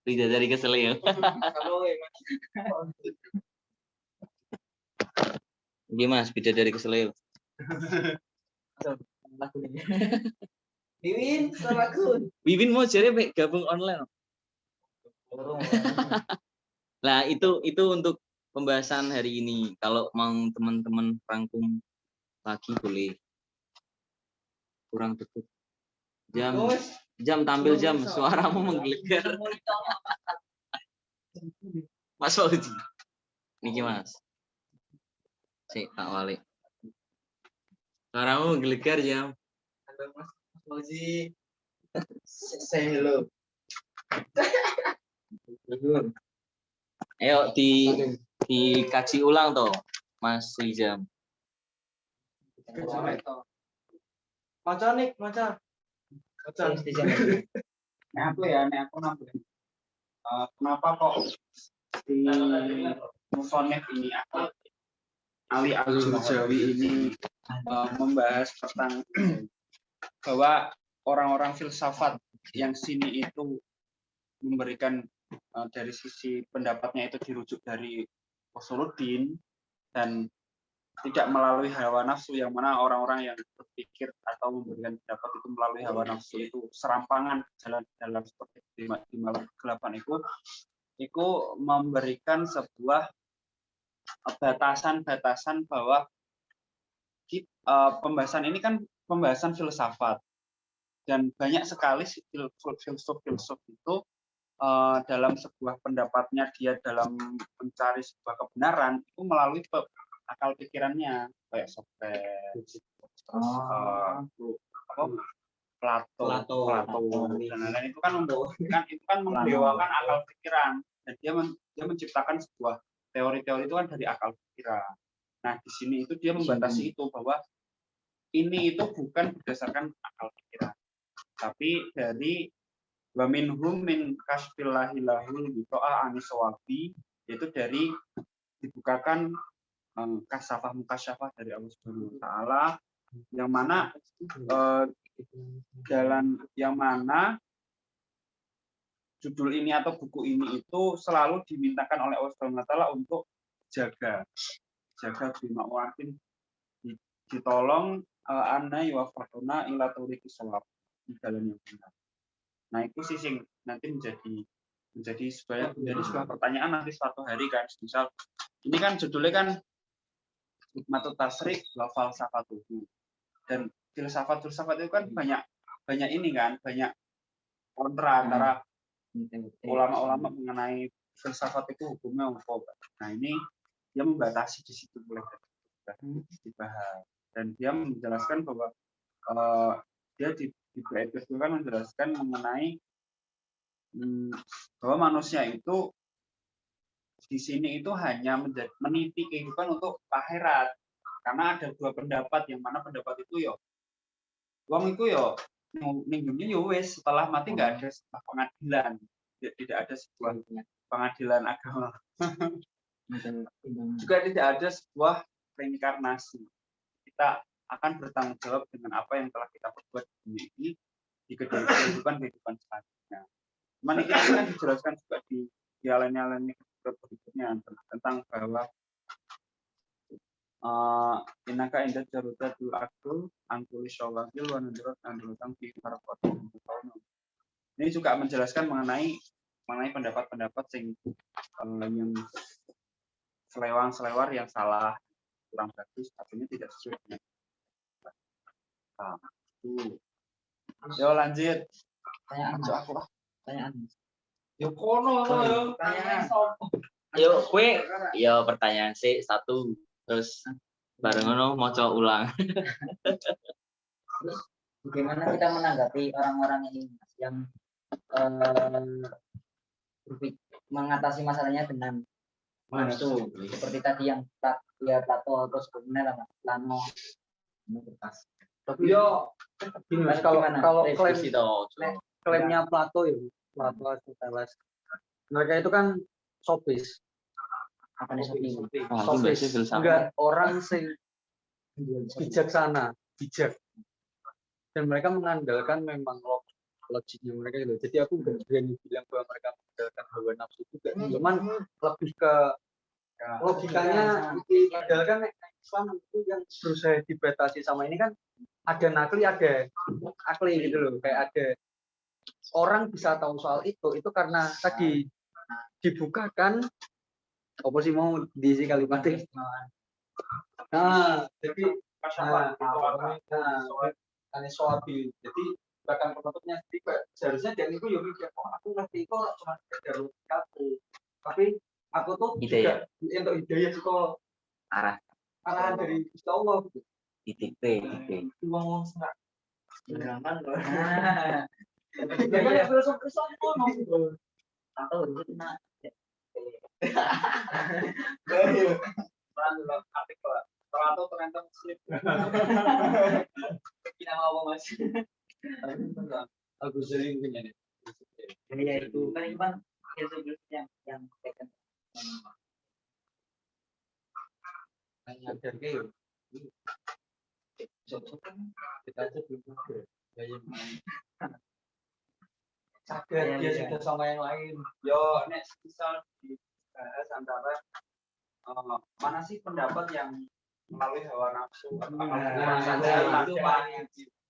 Tidak dari keselio. Gimana beda dari keselio? Wiwin mau jadi gabung online. Nah, itu untuk pembahasan hari ini. Kalau mau teman-teman rangkum lagi boleh. Kurang cukup. Jam tampil jam, suaramu menggelegar. Mas Fauzi. Niki Mas. Pak Wali. Suaramu menggelegar jam. Halo Mas Fauzi. Say hello. Ayo dikaji ulang toh, Mas Rizam. Maca. Nah, aku nambah. Kenapa kok di musonef ini Ali Al-Jawi ini membahas tentang bahwa orang-orang filsafat yang sini itu memberikan dari sisi pendapatnya itu dirujuk dari Usuluddin dan tidak melalui hawa nafsu, yang mana orang-orang yang berpikir atau memberikan pendapat itu melalui hawa nafsu itu serampangan jalan dalam seperti di malam kegelapan itu memberikan sebuah batasan-batasan bahwa pembahasan ini kan pembahasan filsafat dan banyak sekali filsuf itu dalam sebuah pendapatnya dia dalam mencari sebuah kebenaran itu melalui akal pikirannya kayak Socrates, Plato dan lain-lain itu kan memdewakan akal pikiran dan dia menciptakan sebuah teori-teori itu kan dari akal pikiran. Nah di sini itu dia membatasi itu bahwa ini itu bukan berdasarkan akal pikiran, tapi dari wa minhum min kasfillahi lahul bito'a anisawabi, yaitu dari dibukakan kasafah mukasyafah dari Allah Subhanahu wa taala, yang mana jalan yang mana judul ini atau buku ini itu selalu dimintakan oleh Allah Subhanahu wa taala untuk jaga bima wakin, ditolong anna yuwaffaquna ila tariqis shawab, di jalan yang benar. Nah itu sih yang nanti menjadi sebuah pertanyaan nanti suatu hari kan, misal ini kan judulnya kan hikmatut tasrik wa falsafatuhu, dan filsafat itu kan banyak ini kan, banyak kontra antara ulama-ulama mengenai filsafat itu hukumnya apa. Nah ini dia membatasi di situ mulai dibahas, dan dia menjelaskan bahwa dia di bait itu kan menjelaskan mengenai bahwa manusia itu di sini itu hanya meniti kehidupan untuk akhirat, karena ada dua pendapat, yang mana pendapat itu yo wong itu yo minggunya yo wes setelah mati nggak ada sebuah pengadilan, tidak ada sebuah pengadilan agama, juga tidak ada sebuah reinkarnasi. Kita akan bertanggung jawab dengan apa yang telah kita perbuat di dunia ini di kehidupan selanjutnya. Cuman ini kan dijelaskan juga di lain-lain berikutnya tentang bahwa inaka indah jarudatul akul angkuli syawakil wa nadrat androtang fi harqatin. Ini juga menjelaskan mengenai pendapat-pendapat yang selewar yang salah, kurang bagus, artinya tidak sesuai dengan yo lanjut. Pertanyaan. Yo kono yo Pertanyaan. Yo kue yo pertanyaan sih satu, terus bareng ngono maca ulang. Terus bagaimana kita menanggapi orang-orang ini Mas, yang mengatasi masalahnya dengan nafsu, seperti tadi yang Plato, terus kemudian Plano. Tapi yo gini Mas, kalau klaimnya Plato ya, Plato Aristoteles, mereka itu kan sofis. Apa nih Sofis, enggak orang sing bijaksana, bijak. Dan mereka mengandalkan memang logiknya mereka itu. Jadi aku nggak berani bilang bahwa mereka mengandalkan hawa nafsu juga. Cuman lebih ke logikanya padahal kan Islam itu yang berusaha dibatasi sama ini kan ada nakli, ada akli gitu loh. Kayak ada orang bisa tahu soal itu karena tadi dibukakan apa sih mau diisi kalimatnya. Nah, jadi anisoabil. Jadi bahkan penutupnya seharusnya dia itu ya mikir, oh aku ngerti kok cuma sekedar logikaku. Tapi aku tuh juga untuk hidayah juga arahan dari Gusti Allah gitu. Titik. Ngomong enggak. Beneran loh. Jadi filsuf ngomong gitu. Atau itu kena artikel atau ternyata muslim. kita mau Mas. Aku sering punya nih. Ya itu kan Bang yang second. Ngajar kayak kita aja belum ada. Gaya main. dia sudah sama yang lain. Yo, nek misal dibahas antara mana sih pendapat yang melalui hawa nafsu atau saja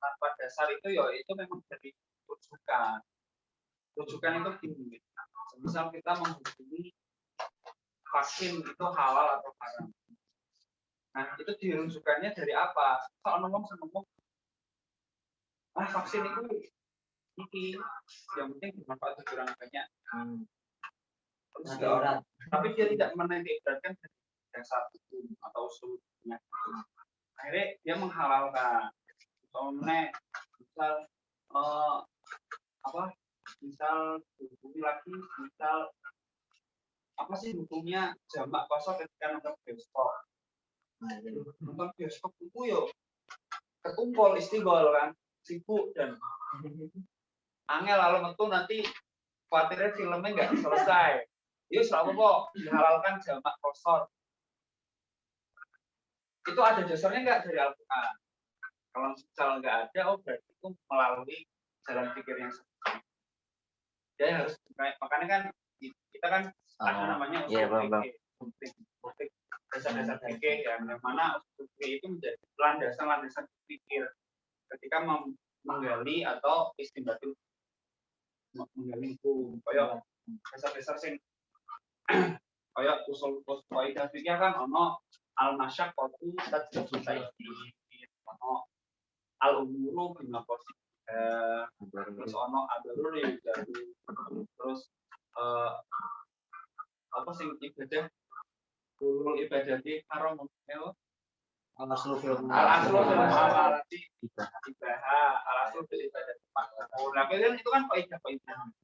tanpa dasar itu ya itu memang jadi rujukan. Rujukan itu gini. Misal kita menghubungi vaksin itu halal atau haram. Nah, itu dirujukannya dari apa? Kalau ngomong vaksin itu iki yang penting bermanfaat bagi orang banyak. Terus tapi dia tidak menitikberatkan dasar hukum atau usulnya. Akhirnya dia menghalalkan. Soalnya misal hubungi lagi, misal apa sih hukumnya jamak kosong ketika nonton bioskop? Nonton bioskop itu yo ketumpul istighol kan, sibuk dan angel lalu metu nanti khawatirnya filmnya nggak selesai. Yuk selalu kok dihalalkan jamak kosor. Itu ada dasarnya nggak dari Al-Quran? Kalau misal nggak ada, berarti itu melalui jalan pikir yang sama. Dia harus makanya kan kita kan ada namanya usul fikih, dasar-dasar fikih yang mana usul fikih itu menjadi landasan pikir ketika menggali atau istinbatul menggali hukum. Kayak dasar-dasar sing kayak usul kaidah fikih kan ono al-masyaqqatu tadjibul tayyib, ono al-umuru bima qasid, terus ono ad-daruri terus apa sing ibadah ulul ibadati haram al-aslu fil muamalati al-aslu fil ibadati. Nah, itu kan kaidah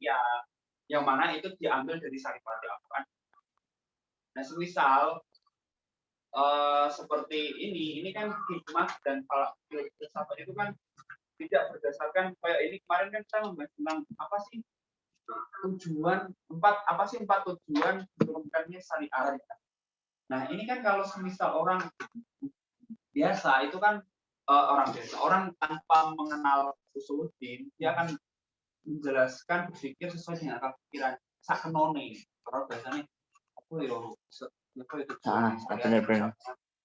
ya yang mana itu diambil dari Saripati Al-Quran. Nah, semisal seperti ini kan hikmah dan filsafat itu kan tidak berdasarkan kayak ini kemarin kan kita membahas tentang empat tujuan diturunkannya syariat. Nah, ini kan kalau semisal orang biasa itu kan orang tanpa mengenal usuluddin, dia akan menjelaskan berpikir sesuai dengan akal pikiran sakenone. Kalau biasanya aku yo benar.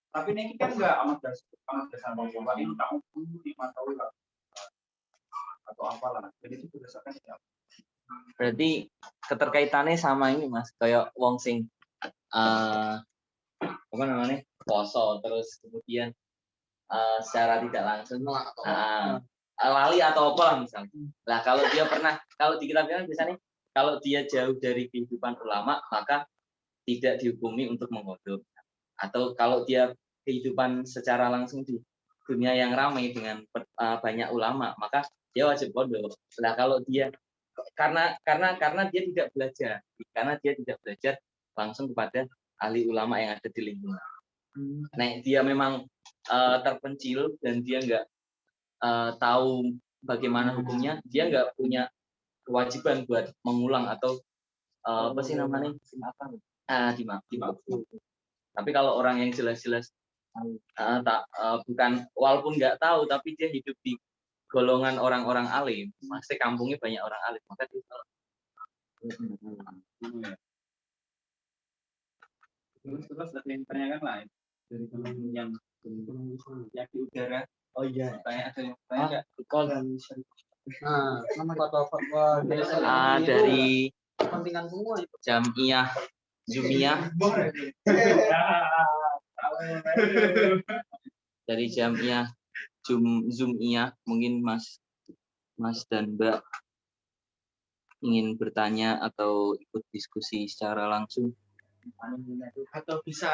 Tapi ini kan enggak amat dasar bahwa ini tak umum di mata ulah atau apalah. Jadi itu berdasarkan siapa? Berarti keterkaitannya sama ini Mas, kayak wong sing apa namanya? Poso terus kemudian secara tidak langsung lali atau apa lah misalnya. Lah kalau di kitab-kitab biasanya kalau dia jauh dari kehidupan ulama maka tidak dihukumi untuk menggodok. Atau kalau dia kehidupan secara langsung di dunia yang ramai dengan banyak ulama, maka dia wajib kodok. Nah, kalau dia karena dia tidak belajar langsung kepada ahli ulama yang ada di lingkungan. Nah, dia memang terpencil dan dia nggak tahu bagaimana hukumnya, dia nggak punya kewajiban buat mengulang atau apa sih namanya? Dimaksud. Tapi kalau orang yang jelas-jelas bukan walaupun nggak tahu tapi dia hidup di golongan orang-orang alim, pasti kampungnya banyak orang alim, maka dia salah. Terus ada yang tanyakan lain dari teman yang di udara. Oh iya. Ada yang tanya nggak? Dari kepentingan semua itu. Jamiah Zumiyah, dari Jamiah Zumiyah, mungkin Mas dan Mbak ingin bertanya atau ikut diskusi secara langsung atau bisa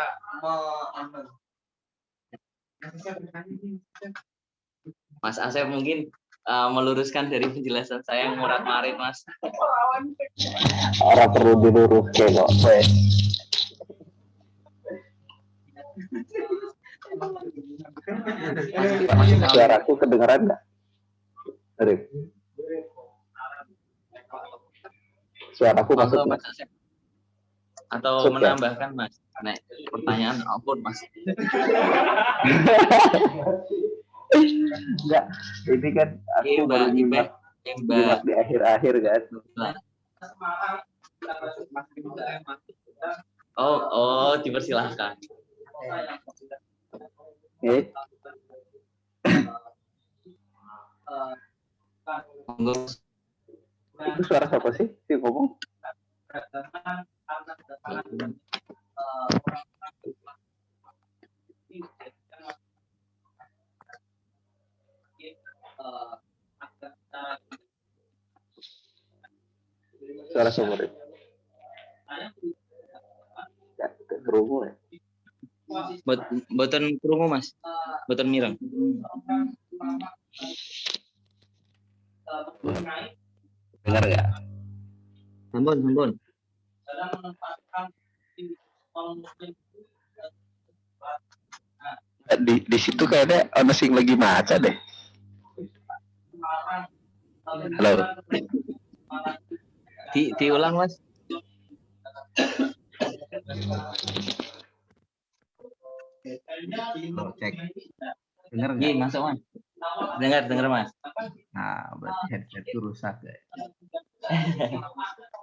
Mas Asep mungkin meluruskan dari penjelasan saya yang murat-marit Mas. Orang perlu diluruskan kok. Suaraku kedengeran nggak? Arif. Suaraku masuk Mas Asep. Atau menambahkan Mas? Nah, pertanyaan ampun Mas. Enggak, ini kan aku baru nyimak Mbak. di akhir-akhir kan. Oh, dipersilahkan. Monggo. Itu suara siapa sih yang ngomong? Suara siapa? Ya, kerungu ya. Boten krungu Mas. Boten mireng. Dengar nggak? Sampun. Di situ kayaknya ono sing lagi maca deh. Halo. Diulang Mas. Cek. Dengar nggak? Iya, masuk Mas. Dengar Mas. Nah, berarti headset itu rusak ya.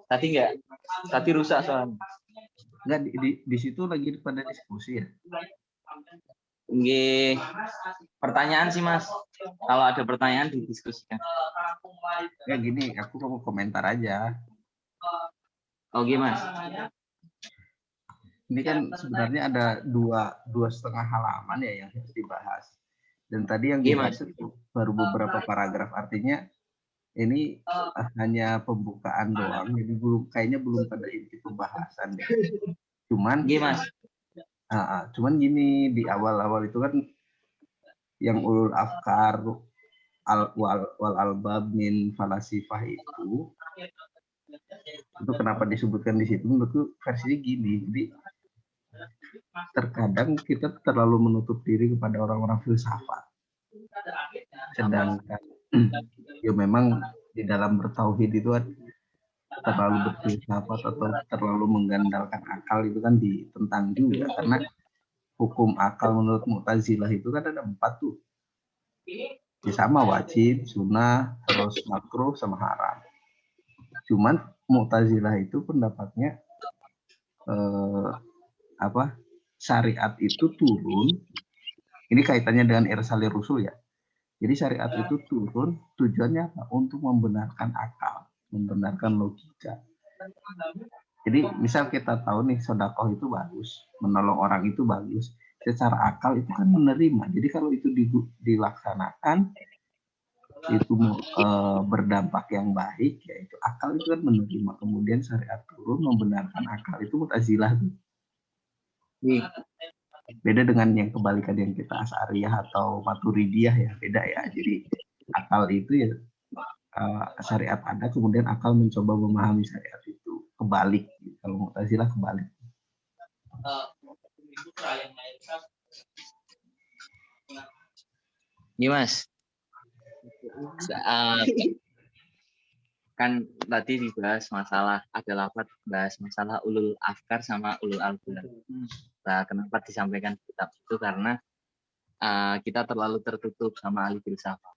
Tadi rusak soalnya. Enggak, di situ lagi pada diskusi ya. Nggih. Pertanyaan sih Mas. Kalau ada pertanyaan didiskusikan. Ya gini, aku mau komentar aja. Oke Mas. Ini kan sebenarnya ada dua setengah halaman ya yang harus dibahas. Dan tadi yang dibahas itu baru beberapa paragraf, artinya ini hanya pembukaan doang, jadi kayaknya belum pada inti pembahasan deh. Cuman gini, di awal-awal itu kan yang ulul afkar wal albab min falasifah itu kenapa disebutkan di situ? Menurutku versinya gini, jadi terkadang kita terlalu menutup diri kepada orang-orang filsafat, sedangkan ya memang di dalam bertauhid itu terlalu berfilsafat atau terlalu menggandalkan akal itu kan ditentang juga, karena hukum akal menurut Mu'tazilah itu kan ada 4 tuh, ya sama wajib, sunnah, terus makruh sama haram. Cuman Mu'tazilah itu pendapatnya syariat itu turun, ini kaitannya dengan irsalir rusul ya. Jadi syariat itu turun tujuannya apa? Untuk membenarkan akal, membenarkan logika. Jadi misal kita tahu nih sedekah itu bagus, menolong orang itu bagus, secara akal itu kan menerima. Jadi kalau itu dilaksanakan itu berdampak yang baik, yaitu akal itu kan menerima. Kemudian syariat turun membenarkan akal, itu Mu'tazilah tuh. Beda dengan yang kebalikan yang kita Asy'ariyah atau Maturidiyah ya, beda ya. Jadi akal itu ya syariat ada, kemudian akal mencoba memahami syariat itu, kebalik. Kalau Mu'tazilah kebalik. Ini Mas. Kan tadi dibahas masalah, ada lafaz bahas masalah ulul afkar sama ulul albab. Nah, kenapa disampaikan kitab itu? Karena kita terlalu tertutup sama ahli filsafat.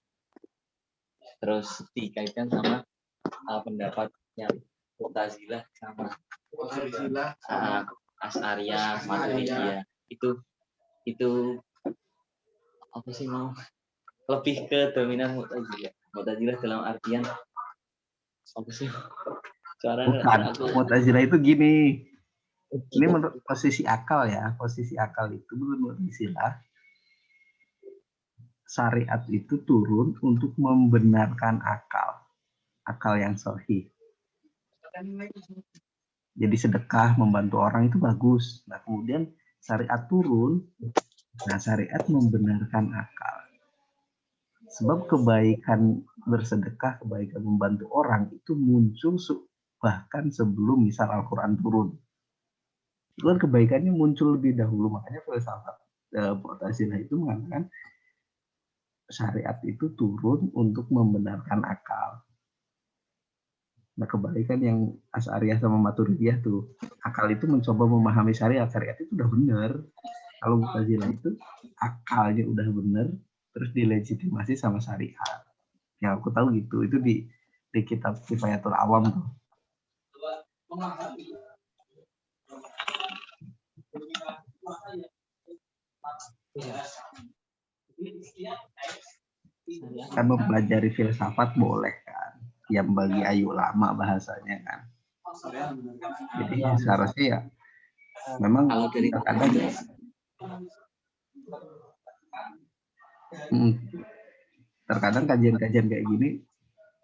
Terus dikaitkan sama pendapatnya Mu'tazilah sama Asy'ariyah, Maturidiyah. Itu apa sih mau? Lebih ke dominan Mu'tazilah. Mu'tazilah dalam artian apa sih? Bukan, Mu'tazilah itu gini. Ini menurut posisi akal ya. Posisi akal itu menurut Mu'tazilah, syariat itu turun untuk membenarkan akal yang sahih. Jadi sedekah, membantu orang itu bagus. Nah kemudian syariat turun, nah syariat membenarkan akal. Sebab kebaikan bersedekah, kebaikan membantu orang itu muncul bahkan sebelum misal Al-Quran turun. Itu kan kebaikannya muncul lebih dahulu, makanya filsafat Mu'tazilah itu mengatakan syariat itu turun untuk membenarkan akal. Nah kebalikan yang Asy'ariyah sama Maturidiyah tuh, akal itu mencoba memahami syariat itu udah benar. Kalau Mu'tazilah itu akalnya udah benar, terus dilegitimasi sama syariat. yang aku tahu gitu. Itu di kitab Kifayatul Awam tuh. Kan mempelajari filsafat boleh kan, yang bagi ayu lama bahasanya kan. Jadi seharusnya ya memang Kalau dari terkadang terkadang kajian-kajian kayak gini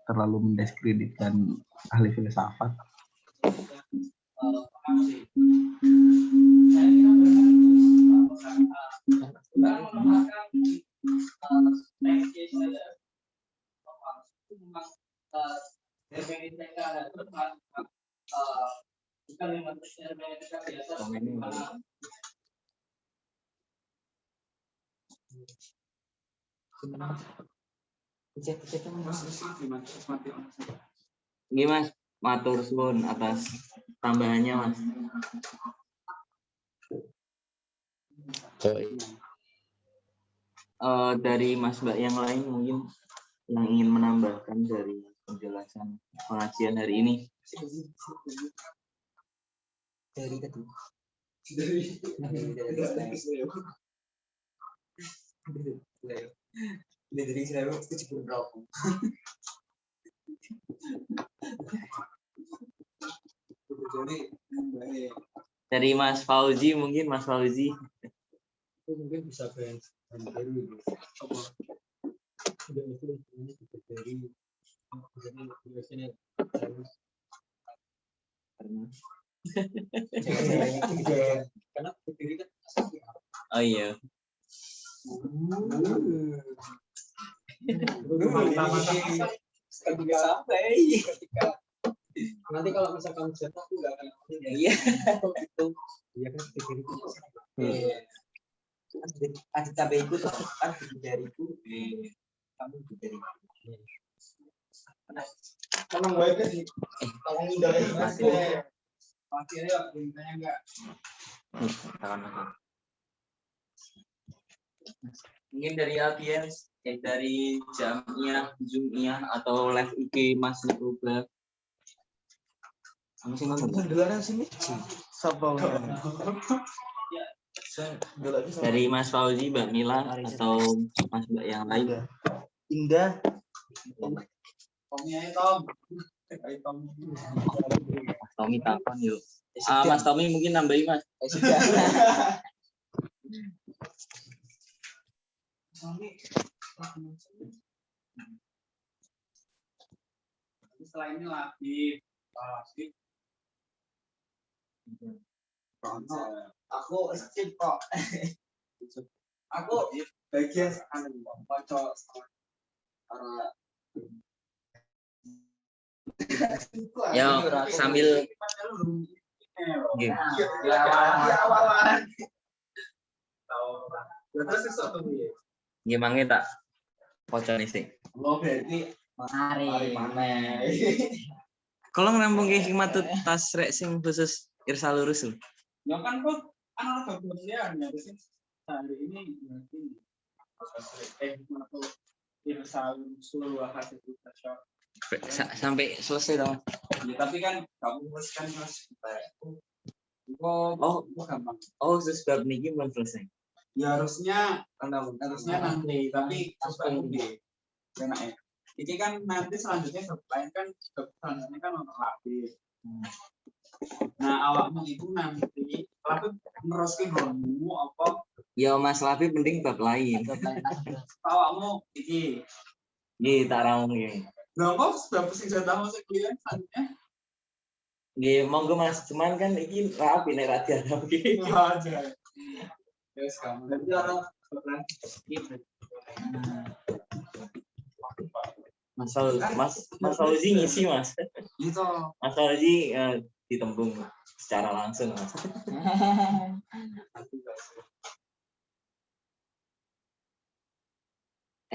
terlalu mendiskreditkan ahli filsafat. Ini Mas, matur suwun atas tambahannya Mas. Dari Mas Mbak yang lain mungkin yang ingin menambahkan dari penjelasan pengajian hari ini. Dari tadi. Dari saya itu cukup rokok. Dari Mas Fauzi mungkin Mas Fauzi. Itu mungkin bisa dari karena Oh iya. nanti kalau misalkan jatuh aku nggak akan Iya. itu iya kan Ada cabai itu kan dariku kamu dari. Tenang baik sih. Tolong hindari Mati. mati ya bintangnya enggak. Mungkin dari audiens, dari Jamiah, Zoomiyah atau live IG Mas Nurublak. Kamu sih ngomong? Gelaran sini. Sabar. Dari Mas Fauzi, Mbak Mila atau Mas Mbak yang lain. Indah. Tomnya Tom. Mas Tommy takon yuk. Mas Tommy mungkin nambahin Mas. Setelah ini lagi Aku skip kok. Aku bagian baca para Ya sambil Nggih. Awalan. terus sesuatu ya. Nggih mangke tak pocone sih. Oh berarti mari. Kalau ngerampung ke hikmatut tasrek sing khusus irsa lurus lho. ya kan kok anak bagian ya terus hari ini berarti atau irsa usul hasil tasawuf. Sampai selesai dong. Ya, tapi kan kamu harus kan harus gampang. Oh, sebab niki belum selesai. Ya harusnya nanti, tapi sesuai ide. Enak ya. Ini kan nanti selanjutnya lain kan selanjutnya kan untuk lapis. Nah awakmu itu nanti lapis meneruskan kamu apa? Ya Mas Lapi penting bab lain. Awakmu iki. Nggih tak raung nggih. Nah kok sudah pusing jatah masuk kuliah selanjutnya? Nggih monggo Mas, cuman kan iki rapi nek ra diadap iki. Aja. Yes, kamu. Nanti orang Mas Fauzi ngisi Mas. itu Mas Fauzi ditembung secara langsung Mas.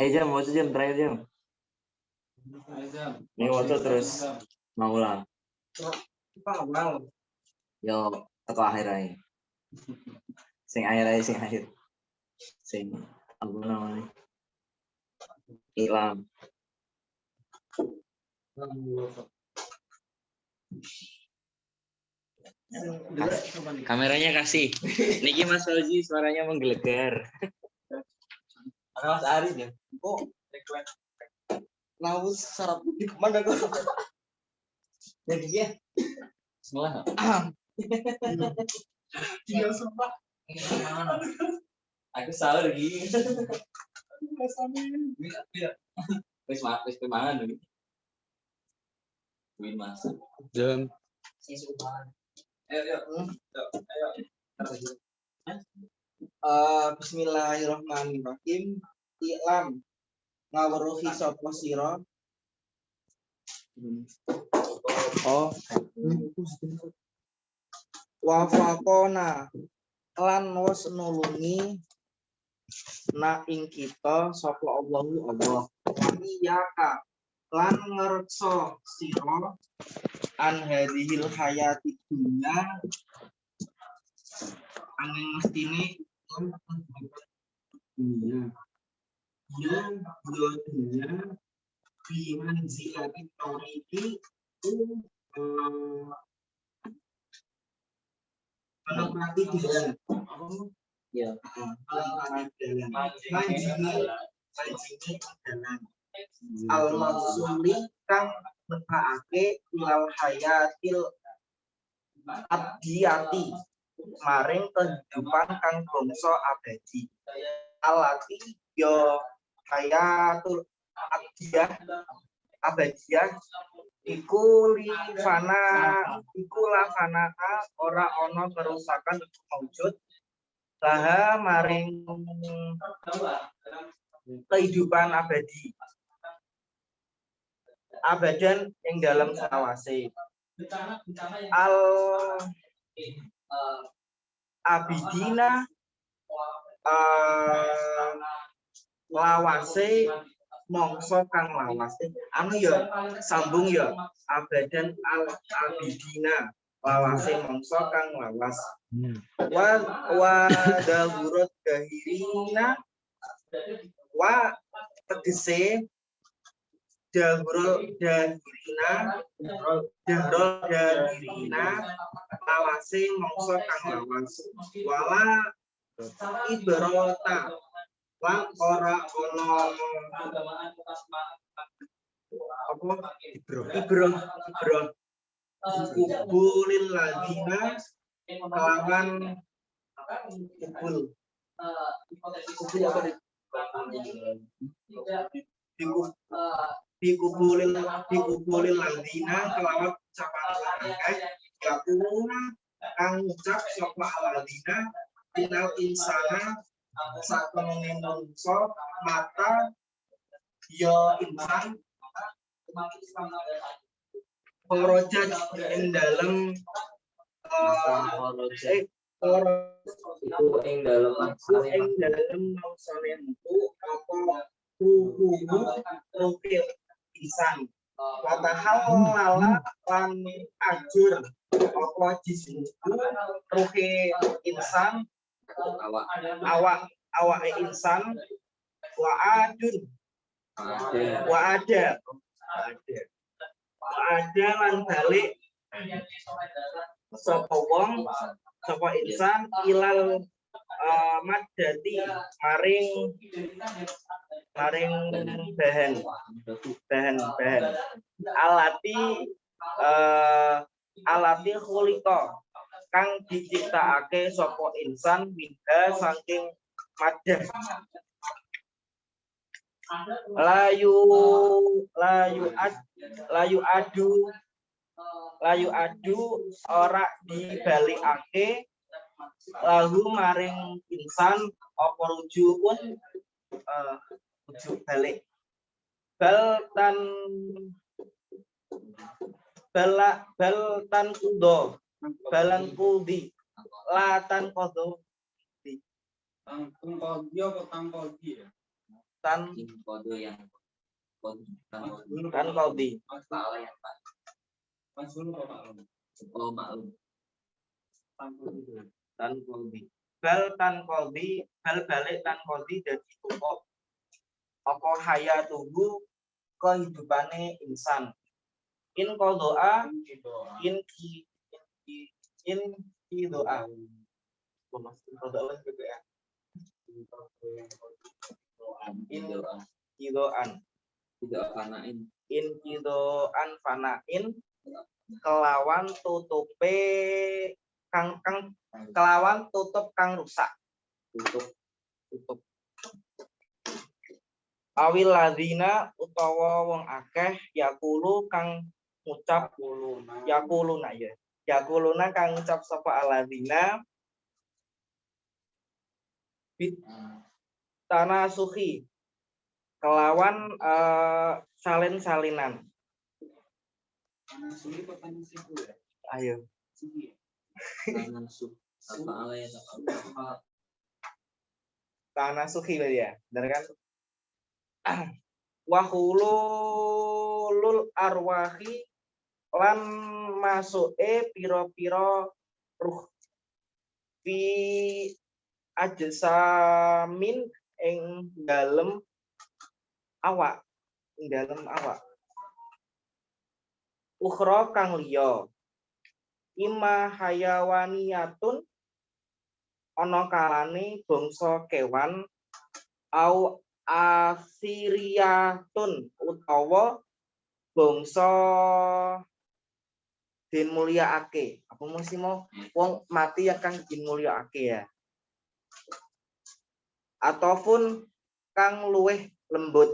Jam waktu jam terakhir jam. Ini waktu terus mau ulang. Awal. Yo teko akhir ae. Sing akhir. Sing apa namanya? Ilam. Kameranya kasih. Niki Mas Fauzi suaranya menggelegar. Ada Mas Ari ya. Oh, laus sarap di mana kok? Jadi ya. Semua. Dia sumpah. Aku sahur lagi. Wis mangan lagi. Win masak. Jam Bismillahirrahmanirrahim. Ilam ngawruhi sapa sira. Oh. Wafaqona lan wis nulungi na ing kita sapa Allahu Allah. Iyaka lan ngreksa sira an hadhil hayati dunya angin mestine dunya dunya di manzilati tauriki menempati jalan Ya. manjini jalan al-mansuli kang nekake ilal hayatil abdiyati maring kehidupan kang bangsa abadi alati yo hayatul abdiyah abadiyah iku lafana ora ana kerusakan maujud laha maring kehidupan abadi abadan ing dalam selawase al abidina lawase mongso kang lawase anu ya sambung ya abadan al abidina lawase mongso kang lawas wa dahurat dahirina wa tegese dahrul dahirina lawase mongso kang lawas wala ibrata lan ora ono apa ibro kubulil ladina kelawan kubul dikubulil ladina kelawan ucapan yakuna kang ucap sapa aladina final insana satemene manungsa mata ya insan porojat ing dalem Itu ing dalam mangsane itu apa ruhul insan watahal lala lan ajur apa jismu ruhi insan awak insan wa ada lan balik sapa wong sapa insan ilal madati maring bahan alati khuliqa kang diciptakake sapa insan minha saking madah layu adu ora dibalikake lahu maring insan apa rujuun rujuk balik balan kudi latan kodo tan kode yang tan kodi oh maklum tan kodi bal balik tan kodi dadi cukup apa hayatuhu kehidupane insan. In qadha in ki in doa. In kidoan tidak fanain in kidoan fanain kelawan tutupe kang kelawan tutup kang rusak. tutup Awil ladina utawa wong akeh yakulu kang ngucap yakuluna kang ngucap sapa aladina bit tanah suhi kelawan salin-salinan. Ayo. Tanah suhi ya, benar kan? Wahulul arwahi lan masuke piro-piro ruh fi ajsamin ing dalem awak ukhra kang liya ima hayawaniyatun ana kalane bangsa kewan au asiriyatun utawa bangsa den mulyaake. Apa mesti mau wong mati yang kang den mulyaake ya. Ataupun kang luweh lembut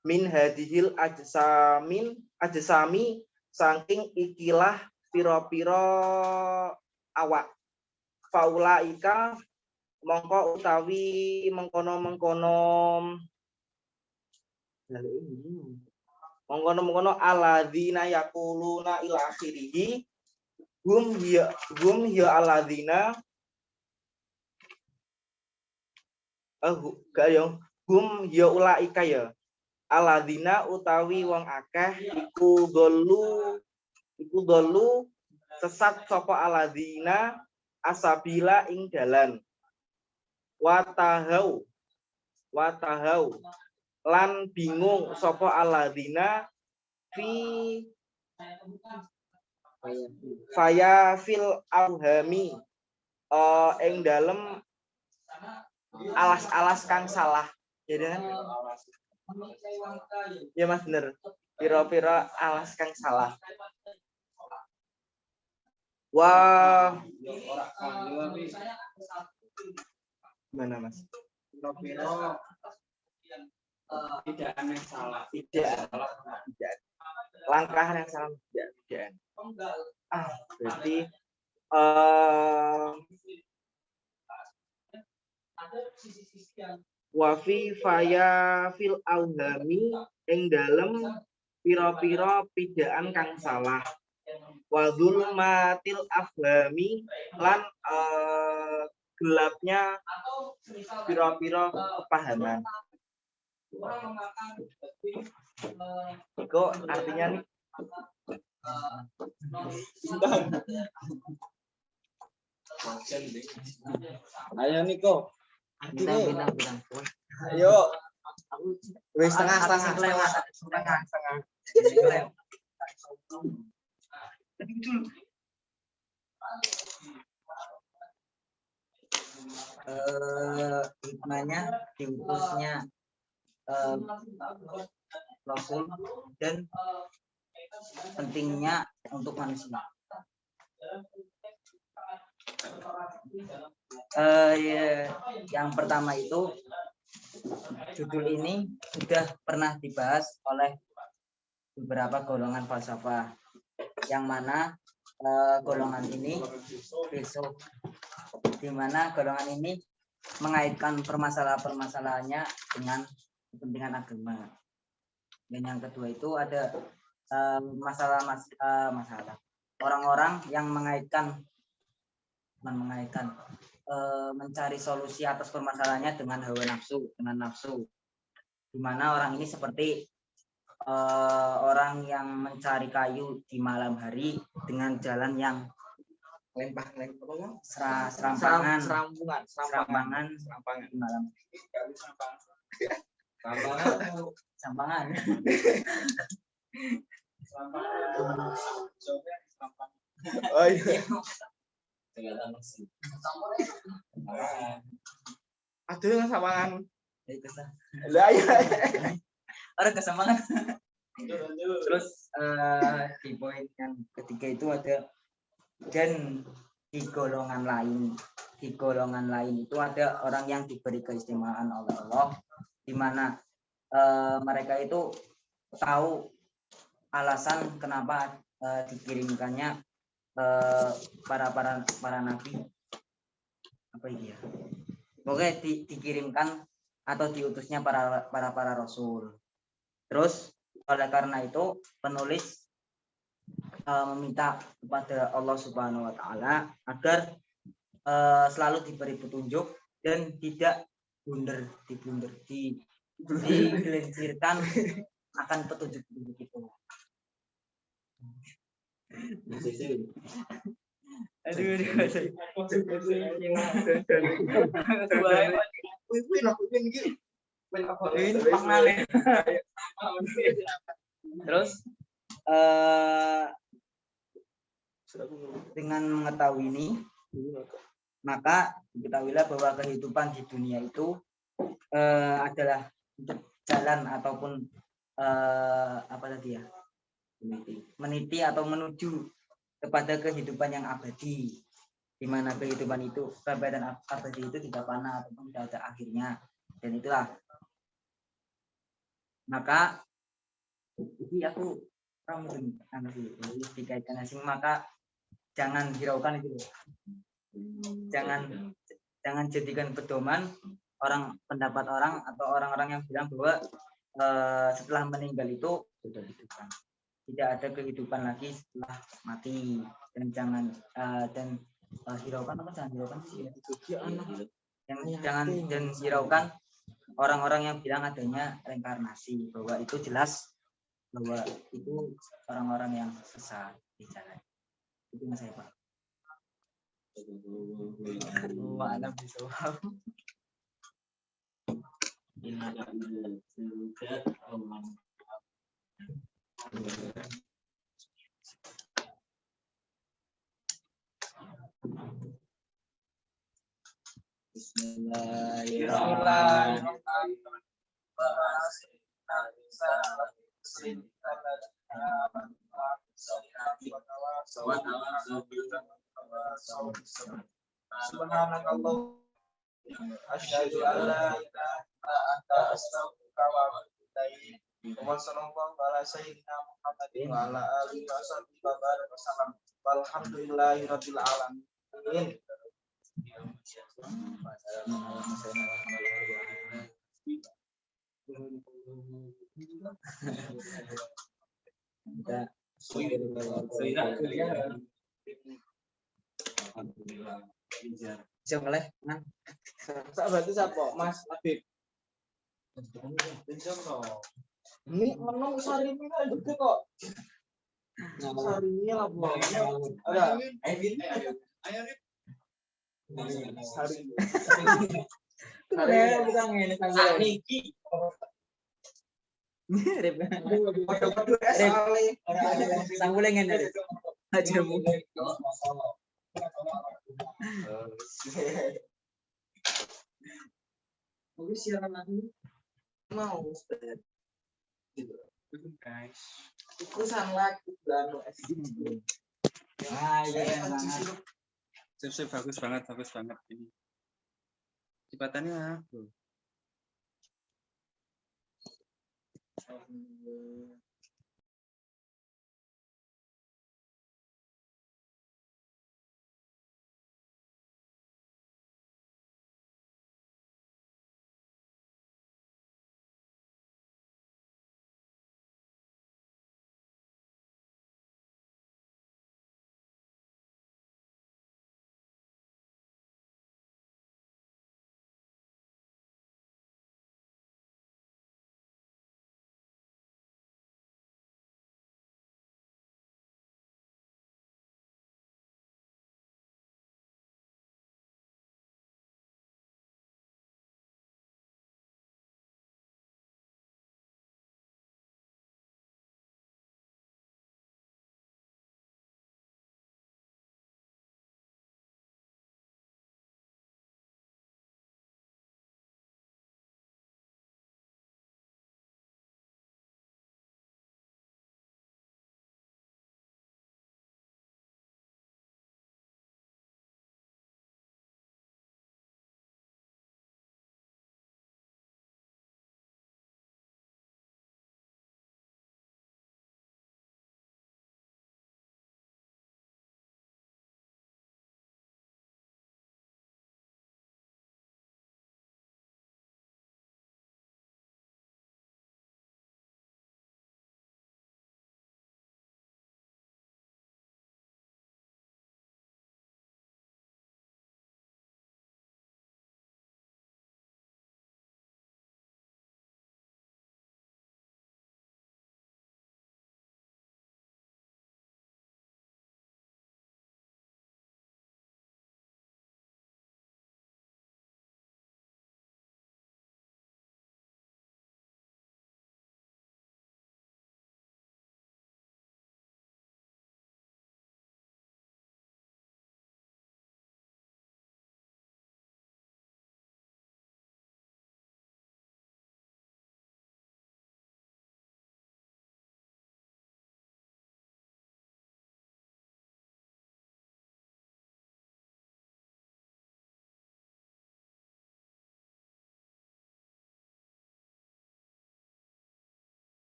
min hadhil ajsami saking ikilah pira-pira awak. Faulaika mongko utawi mengkono alladzina yaquluna ila akhirih hum ya alladzina hum ya ulaika ya alladzina utawi wong akeh iku dolu sesat sapa alladzina asabila ing dalan watahau lan bingung sapa alladzina fi faya fil auhami ing dalem alas-alas kang salah. Jadi kan? Ya Mas bener. Pira-pira alas kang salah. Wah. Gimana Mas? Piro-piro tidak aneh salah. Tidak. Langkah yang salah tidak. Berarti wafi faya fil auhami ing dalem pira-pira pidaan kang salah wa zulmatil afhami lan gelapnya pira-pira kepahaman. Kok artinya nih ayo Niko. Bintang. Ayo. Wis setengah. Hikmahnya diutusnya Rasul dan pentingnya untuk manusia. Yang pertama itu judul ini sudah pernah dibahas oleh beberapa golongan falsafah, yang mana golongan ini di mana golongan ini mengaitkan permasalahannya dengan kepentingan agama. Dan yang kedua itu ada masalah orang-orang yang mencari solusi atas permasalahannya dengan hawa nafsu, di mana orang ini seperti orang yang mencari kayu di malam hari dengan jalan yang serampangan di malam. Sampangan. Oh iya. Aduh yang samaan. Itu sah. Lah ya. Orang kesamaan. Terus di poin yang ketiga itu ada dan di golongan lain. Di golongan lain itu ada orang yang diberi keistimewaan oleh Allah, di mana mereka itu tahu alasan kenapa dikirimkannya para nabi apa ini ya. Pokoknya dikirimkan atau diutusnya para rasul. Terus oleh karena itu penulis meminta kepada Allah Subhanahu wa taala agar selalu diberi petunjuk dan tidak digelincirkan akan petunjuk itu. Aduh. Terus dengan mengetahui ini, maka ketahuilah bahwa kehidupan di dunia itu adalah jalan ataupun apa tadi ya, meniti atau menuju kepada kehidupan yang abadi, di mana kehidupan itu keabadian abadi itu tidak fana ataupun tidak ada akhirnya. Dan itulah, maka ini aku dikaitkan asing, maka jangan hiraukan itu, jangan jadikan pedoman pendapat orang atau orang-orang yang bilang bahwa setelah meninggal itu sudah kehidupan, tidak ada kehidupan lagi setelah mati. Dan jangan hiraukan apa, jangan hiraukan sih ya. Jangan hiraukan orang-orang yang bilang adanya reinkarnasi, bahwa itu jelas bahwa itu orang-orang yang sesat di jalan. Itu mas saya, Pak. Alam bisawab. Subhanakallah. Asyhadu an la ilaha illa anta astaghfiruka wa atubu ilaik. Wa sallallahu ala sayyidina Muhammadin wa ala alihi wa sahbihi wa baraka wasallam. Walhamdulillahirabbil alamin. Bisa ngeleh kan? Berarti siapa? Mas Habib. Ini ono Sarimi kan betul kok. Sarimi apa? Ada. Sarimi. Sarimi bukan ngene saniki. Rep. Sanggule ngene. Aja mu. Mungkin siaran lagi Mau Guys. ikutan lagi dan iya. Sip, bagus banget ini. Cepatannya.